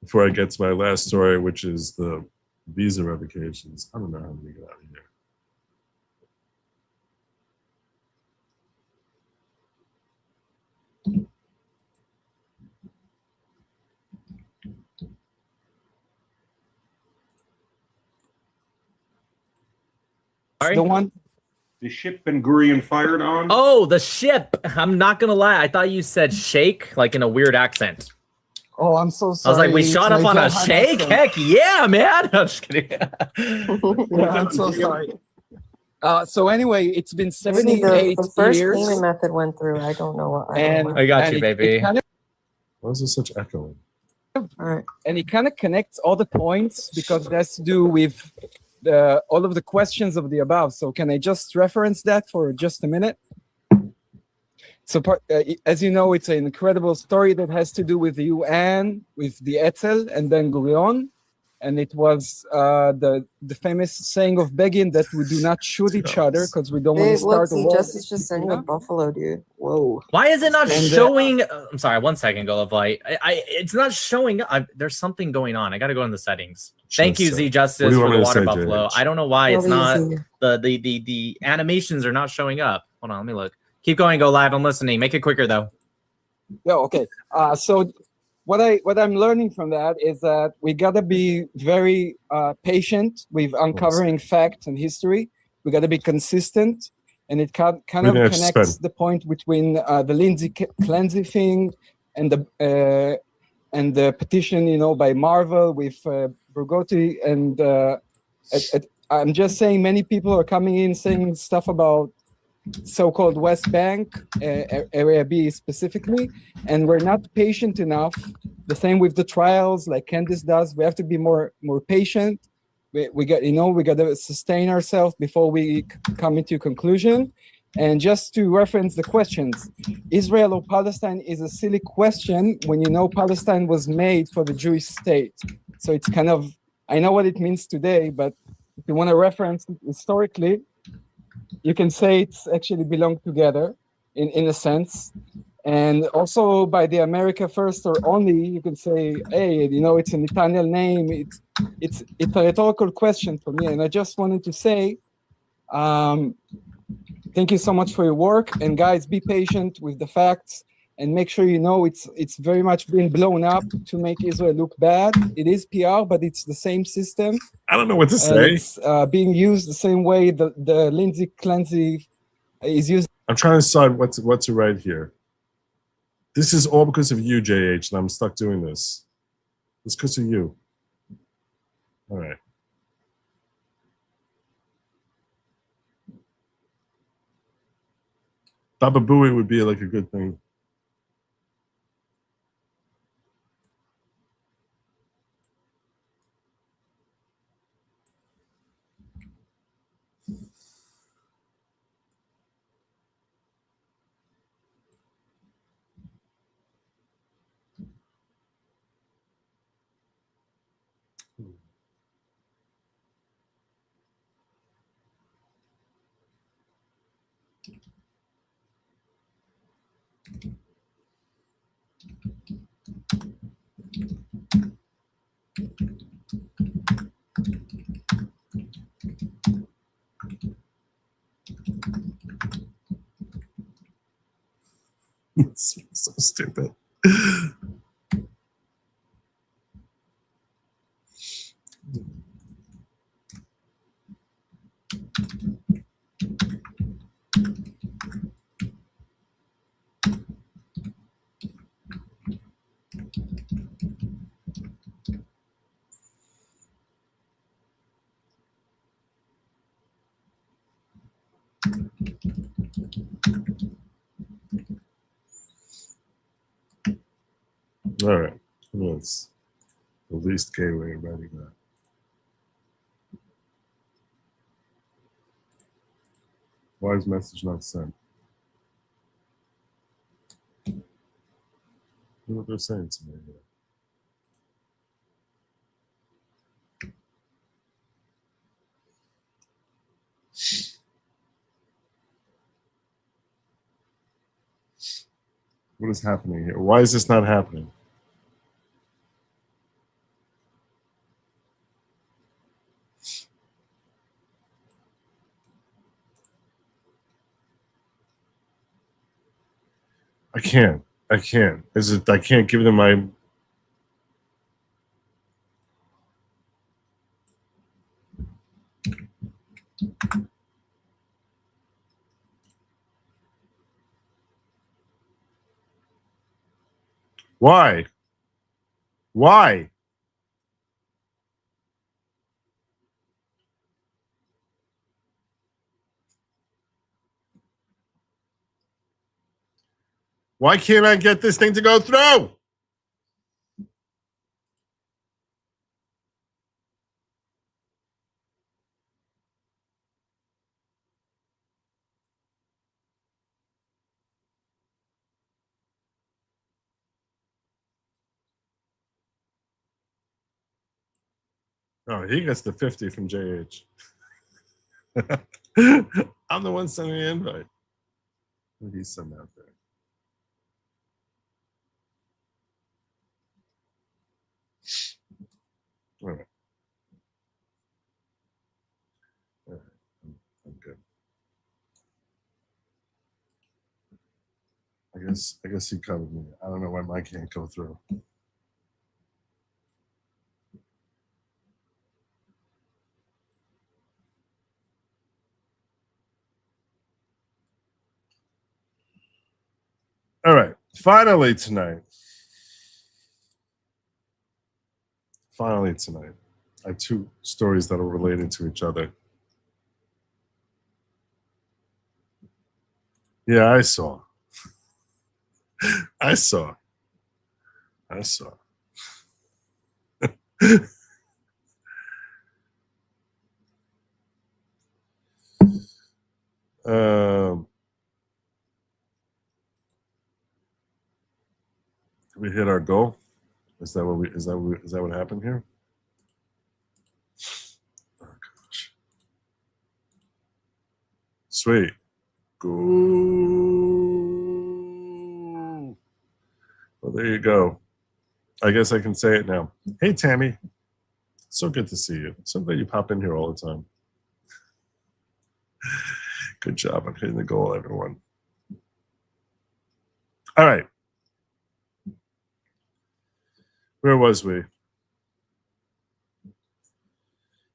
Before I get to my last story, which is the visa revocations. I don't know how to get out of here. The one? The ship Ben Gurion fired on? Oh, the ship. I'm not going to lie. I thought you said shake, like in a weird accent. Oh, I'm so sorry. I was like, we shot up on a shake? Heck yeah, man. I'm just kidding. Yeah, I'm so sorry. So anyway, it's been 78 the first years. payment method went through. I don't know what. I got you, baby. Why is there such echoing? All right. And it kind of connects all the points because it has to do with all of the questions of the above. So can I just reference that for just a minute? So as you know, it's an incredible story that has to do with the UN, with the Etzel and Ben Gurion. And it was the famous saying of Begin that we do not shoot each other because we don't want to start a war. Justice just sent you a buffalo, dude. Whoa. Why is it not showing? I'm sorry, 1 second, Go of Light. It's not showing. There's something going on. I got to go in the settings. Thank you, Z Justice, for the water buffalo. JH? I don't know why it's not. The animations are not showing up. Hold on, let me look. Keep going, Go Live. I'm listening. Make it quicker though. Yeah. Okay. So what I'm learning from that is that we gotta be very patient with uncovering facts and history. We gotta be consistent, and it kind of connects the point between the Lindsay Clancy thing and the petition, by Marvel with Bergotti, and I'm just saying many people are coming in saying stuff about so-called West Bank, Area B specifically, and we're not patient enough. The same with the trials, like Candice does. We have to be more patient. We got to sustain ourselves before we come into a conclusion. And just to reference the questions, Israel or Palestine is a silly question when Palestine was made for the Jewish state. So it's kind of, I know what it means today, but if you want to reference it historically, you can say it's actually belong together in a sense. And also by the America First or Only, you can say, hey, it's an Italian name. It's a rhetorical question for me. And I just wanted to say, the Thank you so much for your work. And guys, be patient with the facts and make sure you know it's very much being blown up to make Israel look bad. It is PR, but it's the same system. I don't know what to say. It's being used the same way the Lindsay Clancy is used. I'm trying to decide what to write here. This is all because of you, JH, and I'm stuck doing this. It's because of you. All right. Baba Booey would be like a good thing. It's so stupid. All right. That's the least gay way of writing that. Why is message not sent? What they're saying to me here. What is happening here? Why is this not happening? I can't. Is it? I can't give them my. Why? Why? Why can't I get this thing to go through? Oh, he gets the 50 from JH. I'm the one sending the invite. What did he send out there? All right. All right. I'm good. I guess he covered me. I don't know why mine can't go through. All right. Finally tonight, I have two stories that are related to each other. Yeah, I saw. I saw. Did we hit our goal? Is that what happened here? Oh gosh. Sweet. Cool. Well, there you go. I guess I can say it now. Hey, Tammy. So good to see you. So glad you pop in here all the time. Good job on hitting the goal, everyone. All right. Where was we?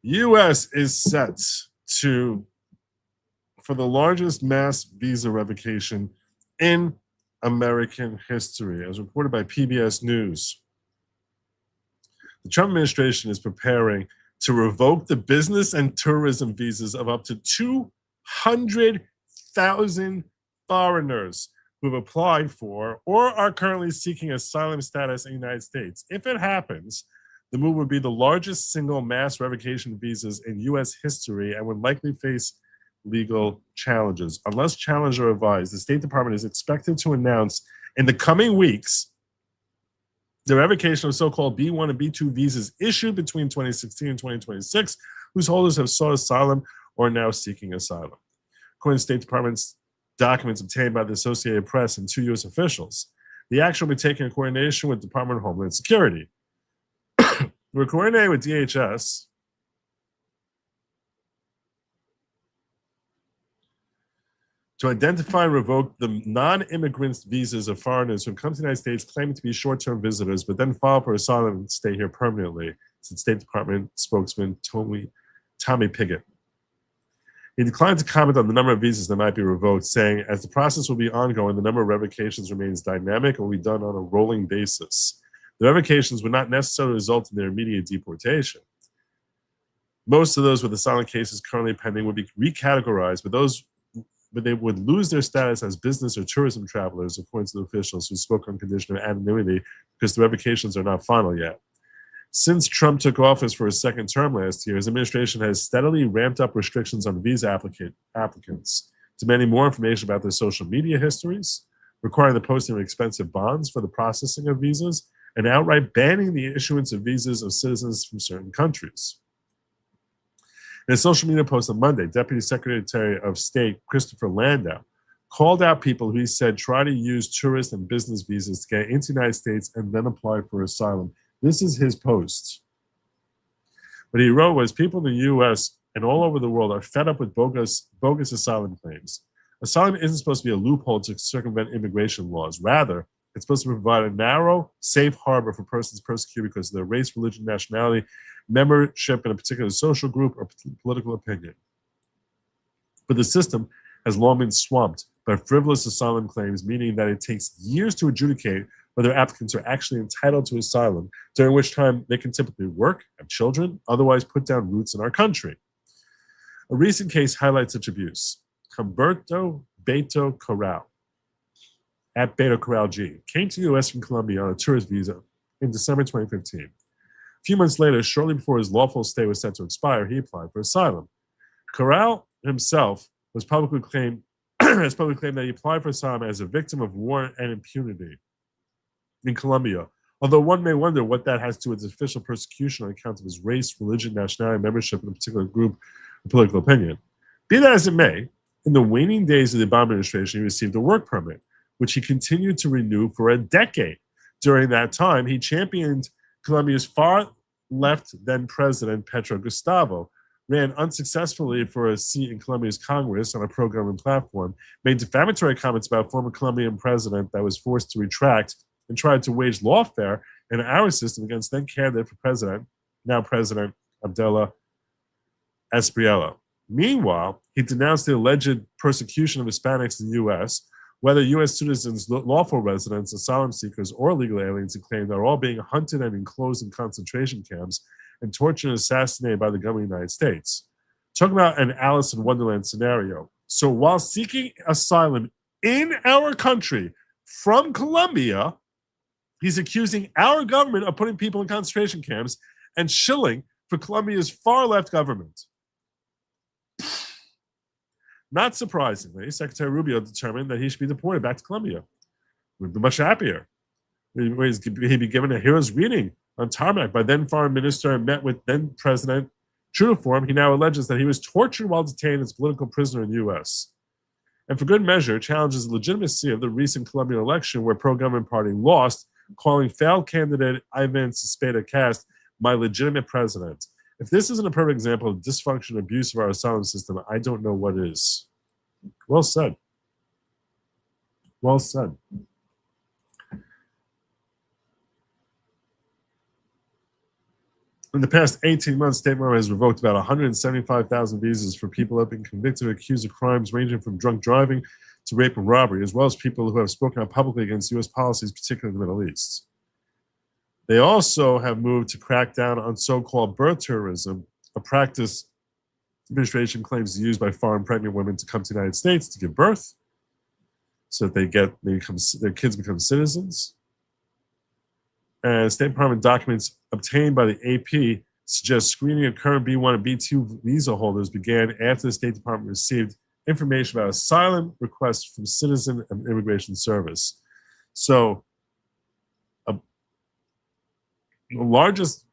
U.S. is set for the largest mass visa revocation in American history, as reported by PBS News. The Trump administration is preparing to revoke the business and tourism visas of up to 200,000 foreigners who have applied for or are currently seeking asylum status in the United States. If it happens, the move would be the largest single mass revocation visas in U.S. history and would likely face legal challenges. Unless challenged or revised, the State Department is expected to announce in the coming weeks the revocation of so-called B1 and B2 visas issued between 2016 and 2026, whose holders have sought asylum or are now seeking asylum. According to State Department's documents obtained by the Associated Press and 2 U.S. officials, the action will be taken in coordination with the Department of Homeland Security. We're coordinating with DHS to identify and revoke the non-immigrant visas of foreigners who have come to the United States claiming to be short-term visitors, but then file for asylum and stay here permanently, said State Department spokesman Tommy Pigott. He declined to comment on the number of visas that might be revoked, saying, as the process will be ongoing, the number of revocations remains dynamic and will be done on a rolling basis. The revocations would not necessarily result in their immediate deportation. Most of those with asylum cases currently pending would be recategorized, but they would lose their status as business or tourism travelers, according to the officials who spoke on condition of anonymity, because the revocations are not final yet. Since Trump took office for his second term last year, his administration has steadily ramped up restrictions on visa applicants, demanding more information about their social media histories, requiring the posting of expensive bonds for the processing of visas, and outright banning the issuance of visas of citizens from certain countries. In a social media post on Monday, Deputy Secretary of State Christopher Landau called out people who he said try to use tourist and business visas to get into the United States and then apply for asylum. This is his post. What he wrote was, people in the U.S. and all over the world are fed up with bogus asylum claims. Asylum isn't supposed to be a loophole to circumvent immigration laws. Rather, it's supposed to provide a narrow, safe harbor for persons persecuted because of their race, religion, nationality, membership in a particular social group, or political opinion. But the system has long been swamped by frivolous asylum claims, meaning that it takes years to adjudicate whether applicants are actually entitled to asylum, during which time they can typically work, have children, otherwise put down roots in our country. A recent case highlights such abuse. Humberto Beto Corral, at Beto Corral G, came to the U.S. from Colombia on a tourist visa in December 2015. A few months later, shortly before his lawful stay was set to expire, he applied for asylum. Corral himself has publicly claimed that he applied for asylum as a victim of war and impunity in Colombia, although one may wonder what that has to do with his official persecution on account of his race, religion, nationality, membership in a particular group or political opinion. Be that as it may, in the waning days of the Obama administration, he received a work permit, which he continued to renew for a decade. During that time, he championed Colombia's far-left then-president, Petro Gustavo, ran unsuccessfully for a seat in Colombia's Congress on a pro-government platform, made defamatory comments about former Colombian president that was forced to retract, and tried to wage lawfare in our system against then-candidate for president, now President Abdullah Espriello. Meanwhile, he denounced the alleged persecution of Hispanics in the U.S., whether U.S. citizens, lawful residents, asylum seekers, or illegal aliens, he claimed are all being hunted and enclosed in concentration camps and tortured and assassinated by the government of the United States. Talking about an Alice in Wonderland scenario. So while seeking asylum in our country from Colombia, he's accusing our government of putting people in concentration camps and shilling for Colombia's far-left government. Not surprisingly, Secretary Rubio determined that he should be deported back to Colombia. We'd be much happier. He'd be given a hero's greeting on tarmac by then Foreign Minister and met with then President. True to form, he now alleges that he was tortured while detained as a political prisoner in the U.S. And for good measure, challenges the legitimacy of the recent Colombian election where pro-government party lost, calling failed candidate Ivan Cepeda Cast my legitimate president. If this isn't a perfect example of dysfunction and abuse of our asylum system, I don't know what is. Well said. Well said. In the past 18 months, State Farm has revoked about 175,000 visas for people who have been convicted or accused of crimes ranging from drunk driving to rape and robbery, as well as people who have spoken out publicly against U.S. policies, particularly in the Middle East. They also have moved to crack down on so-called birth tourism, a practice the administration claims is used by foreign pregnant women to come to the United States to give birth, so that their kids become citizens. And State Department documents obtained by the AP suggest screening of current B1 and B2 visa holders began after the State Department received information about asylum requests from Citizen and Immigration Service. So, the largest,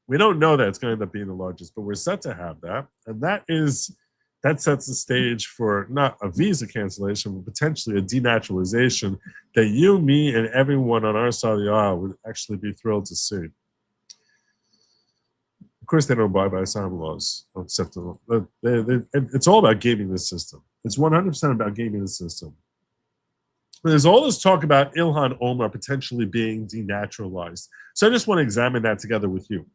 we don't know that it's going to end up being the largest, but we're set to have that. And that sets the stage for not a visa cancellation, but potentially a denaturalization that you, me, and everyone on our side of the aisle would actually be thrilled to see. Of course, they don't abide by asylum laws. It's all about gaming the system. It's 100% about gaming the system. There's all this talk about Ilhan Omar potentially being denaturalized. So I just want to examine that together with you.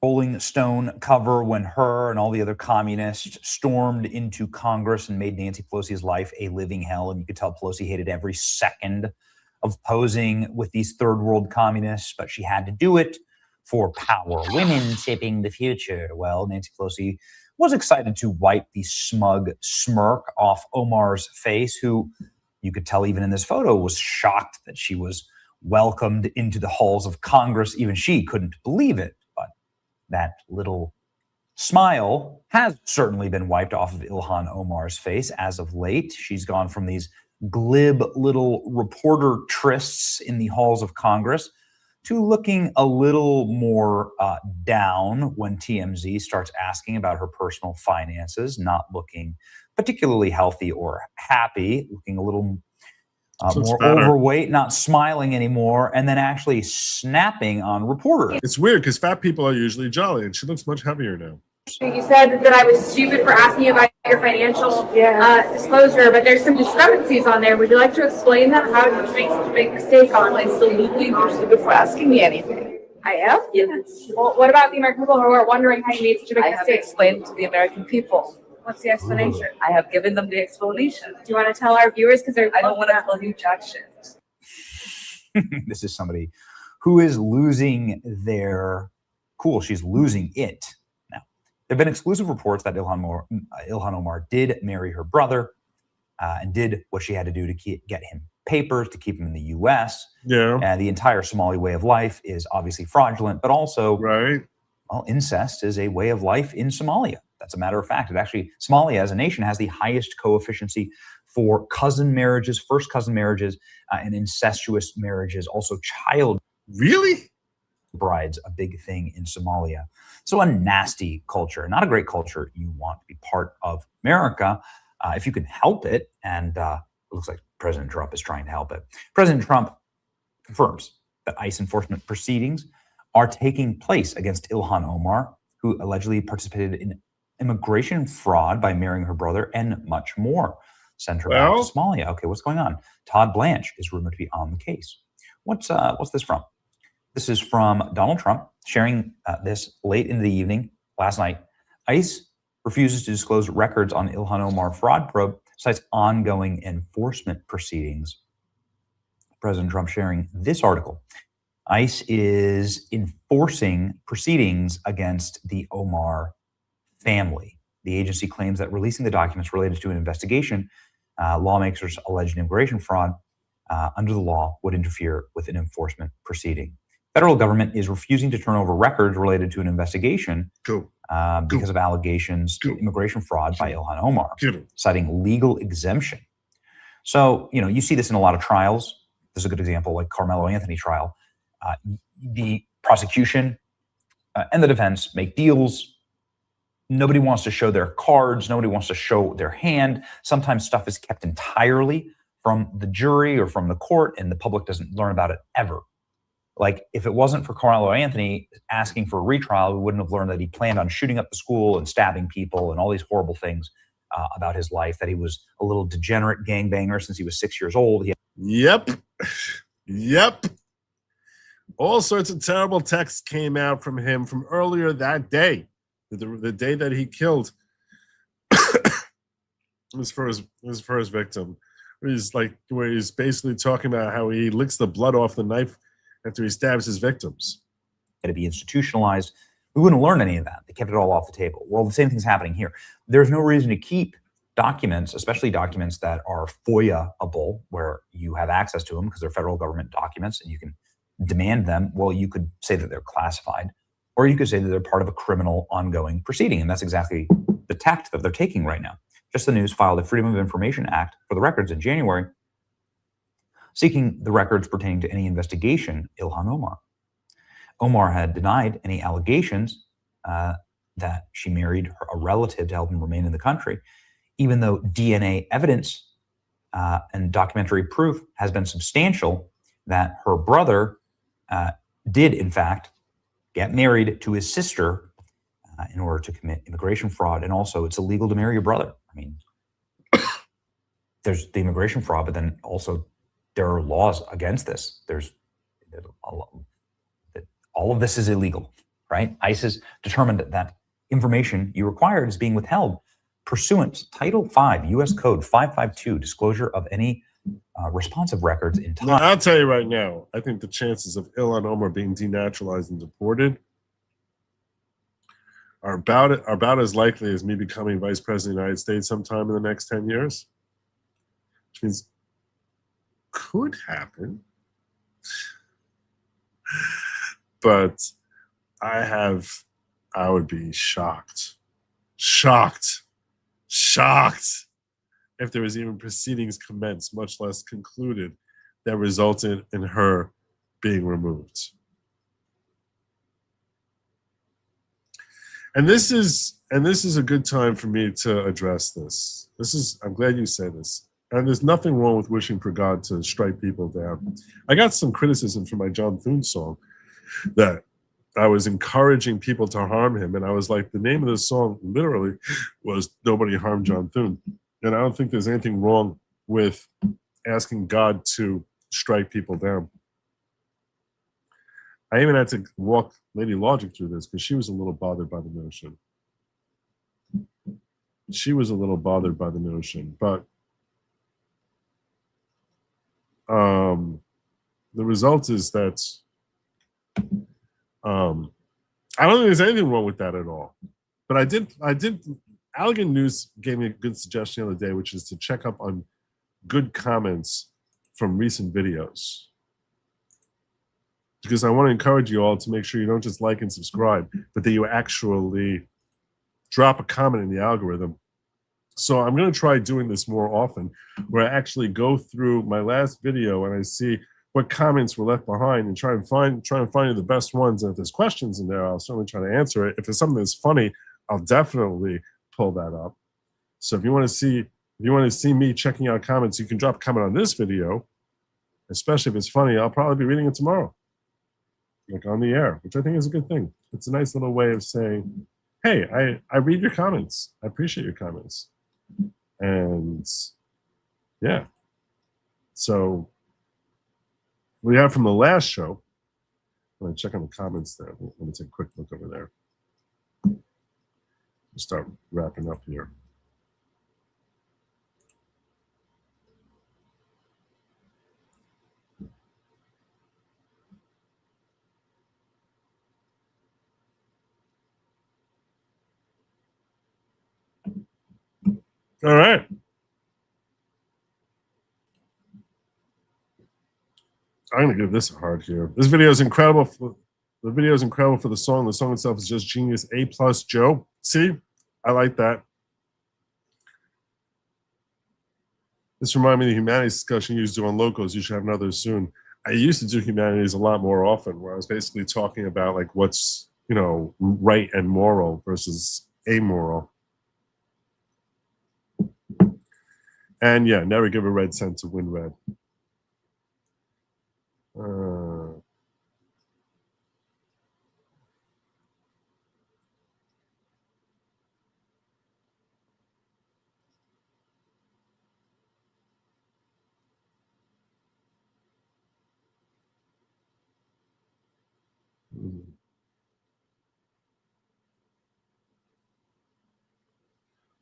Rolling Stone cover when her and all the other communists stormed into Congress and made Nancy Pelosi's life a living hell. And you could tell Pelosi hated every second of posing with these third world communists, but she had to do it for power. Women shaping the future. Well, Nancy Pelosi was excited to wipe the smug smirk off Omar's face, who you could tell even in this photo was shocked that she was welcomed into the halls of Congress. Even she couldn't believe it. That little smile has certainly been wiped off of Ilhan Omar's face as of late. She's gone from these glib little reporter trysts in the halls of Congress to looking a little more down when TMZ starts asking about her personal finances, not looking particularly healthy or happy, looking a little more overweight, not smiling anymore, and then actually snapping on reporters. It's weird because fat people are usually jolly, and she looks much heavier now. You said that I was stupid for asking you about your financial disclosure, but there's some discrepancies on there. Would you like to explain that? How did you make such a big mistake on it? Absolutely, you're stupid for asking me anything. I am? Yes. Well, what about the American people who are wondering how you made such a big mistake? I have explained to the American people. What's the explanation? I have given them the explanation. Do you want to tell our viewers? Because I don't want to tell you jack shit. This is somebody who is losing their cool. She's losing it. Now, there have been exclusive reports that Ilhan Omar did marry her brother and did what she had to do to get him papers, to keep him in the U.S. Yeah. And the entire Somali way of life is obviously fraudulent, but also, well, incest is a way of life in Somalia. That's a matter of fact. It actually, Somalia as a nation has the highest coefficient for cousin marriages, first cousin marriages, and incestuous marriages. Also child brides, a big thing in Somalia. So a nasty culture, not a great culture. You want to be part of America if you can help it. And it looks like President Trump is trying to help it. President Trump confirms that ICE enforcement proceedings are taking place against Ilhan Omar, who allegedly participated in immigration fraud by marrying her brother, and much more. Send her back to Somalia. Okay, what's going on? Todd Blanche is rumored to be on the case. What's this from? This is from Donald Trump sharing this late in the evening last night. ICE refuses to disclose records on Ilhan Omar fraud probe, cites ongoing enforcement proceedings. President Trump sharing this article. ICE is enforcing proceedings against the Omar family. The agency claims that releasing the documents related to an investigation, lawmakers' alleged immigration fraud under the law would interfere with an enforcement proceeding. Federal government is refusing to turn over records related to an investigation because of allegations of immigration fraud by Ilhan Omar, citing legal exemption. So, you see this in a lot of trials. This is a good example, like Carmelo Anthony trial. The prosecution and the defense make deals. Nobody wants to show their cards. Nobody wants to show their hand. Sometimes stuff is kept entirely from the jury or from the court, and the public doesn't learn about it ever. Like, if it wasn't for Carmelo Anthony asking for a retrial, we wouldn't have learned that he planned on shooting up the school and stabbing people and all these horrible things about his life, that he was a little degenerate gangbanger since he was 6 years old. Yep. All sorts of terrible texts came out from him from earlier that day, the day that he killed his first victim. Where he's basically talking about how he licks the blood off the knife after he stabs his victims. To be institutionalized, we wouldn't learn any of that. They kept it all off the table. Well, the same thing's happening here. There's no reason to keep documents, especially documents that are FOIA-able, where you have access to them because they're federal government documents and you can demand them. Well, you could say that they're classified, or you could say that they're part of a criminal ongoing proceeding, and that's exactly the tact that they're taking right now. Just the News filed a Freedom of Information Act for the records in January, seeking the records pertaining to any investigation Ilhan Omar. Omar had denied any allegations that she married a relative to help him remain in the country, even though DNA evidence and documentary proof has been substantial that her brother did, in fact, get married to his sister in order to commit immigration fraud. And also, it's illegal to marry your brother. I mean, there's the immigration fraud, but then also there are laws against this. There's all of this is illegal, right? ICE has determined that information you required is being withheld pursuant to Title 5 U.S. Code 552, disclosure of any responsive records in time. Now, I'll tell you right now, I think the chances of Ilhan Omar being denaturalized and deported are about as likely as me becoming vice president of the United States sometime in the next 10 years. Which means could happen. But I would be shocked if there was even proceedings commenced, much less concluded, that resulted in her being removed. And this is a good time for me to address this. I'm glad you say this. And there's nothing wrong with wishing for God to strike people down. I got some criticism for my John Thune song that I was encouraging people to harm him. And I was like, the name of the song literally was Nobody Harm John Thune. And I don't think there's anything wrong with asking God to strike people down. I even had to walk Lady Lawgic through this because she was a little bothered by the notion. But the result is that I don't think there's anything wrong with that at all. But I did. Allegan News gave me a good suggestion the other day, which is to check up on good comments from recent videos. Because I want to encourage you all to make sure you don't just like and subscribe, but that you actually drop a comment in the algorithm. So I'm going to try doing this more often, where I actually go through my last video and I see what comments were left behind and try and find the best ones. And if there's questions in there, I'll certainly try to answer it. If there's something that's funny, I'll definitely pull that up. So if you want to see me checking out comments, you can drop a comment on this video, especially if it's funny. I'll probably be reading it tomorrow, like on the air, which I think is a good thing. It's a nice little way of saying, hey, I read your comments. I appreciate your comments. And yeah, so we have from the last show. I'm going to check on the comments there. Let me take a quick look over there. We'll start wrapping up here. All right. I'm going to give this a hard here. This video is incredible. The video is incredible for the song. The song itself is just genius. A+ Joe. See? I like that. This reminded me of the humanities discussion you used to do on Locals. You should have another soon. I used to do humanities a lot more often, where I was basically talking about like what's, right and moral versus amoral. And yeah, never give a red cent to win red.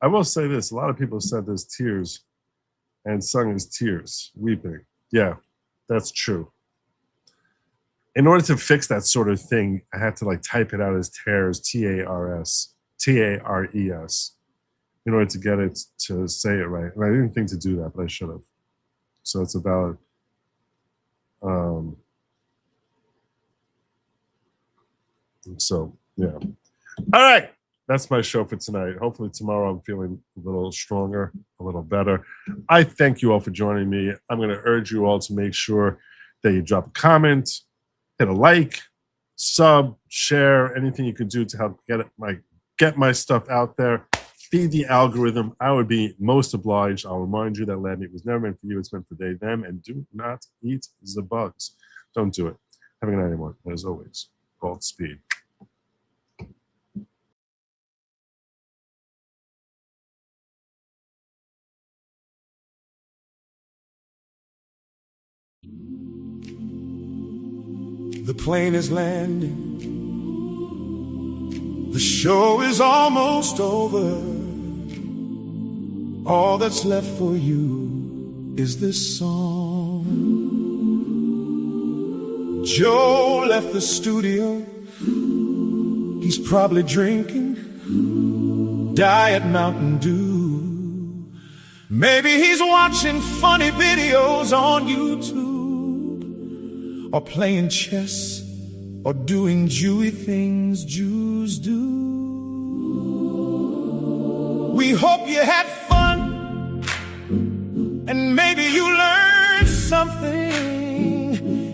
I will say this. A lot of people said there's tears and sung as tears, weeping. Yeah, that's true. In order to fix that sort of thing, I had to like type it out as tears, T-A-R-S, T-A-R-E-S, in order to get it to say it right. And I didn't think to do that, but I should have. So it's about so yeah. All right. That's my show for tonight. Hopefully tomorrow I'm feeling a little stronger, a little better. I thank you all for joining me. I'm going to urge you all to make sure that you drop a comment, hit a like, sub, share, anything you can do to help get my stuff out there. Feed the algorithm. I would be most obliged. I'll remind you that lab meat was never meant for you. It's meant for they, them, and do not eat the bugs. Don't do it. Have a good night, everyone. As always, Godspeed. The plane is landing. The show is almost over. All that's left for you is this song. Joe left the studio. He's probably drinking Diet Mountain Dew. Maybe he's watching funny videos on YouTube, or playing chess, or doing Jewy things Jews do. We hope you had fun, and maybe you learned something.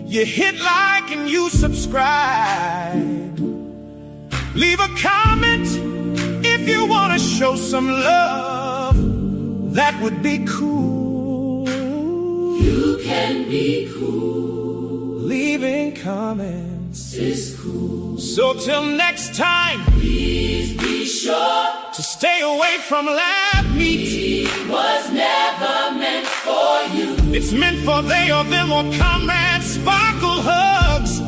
You hit like and you subscribe. Leave a comment if you want to show some love. That would be cool. You can be cool. Leaving comments is cool. So till next time, please be sure to stay away from lab meat. It was never meant for you. It's meant for they or them or comrades, sparkle hugs.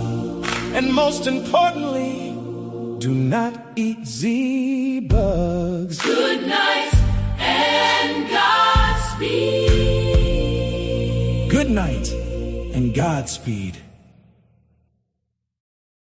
And most importantly, do not eat Z-bugs. Good night and Godspeed. Good night and Godspeed.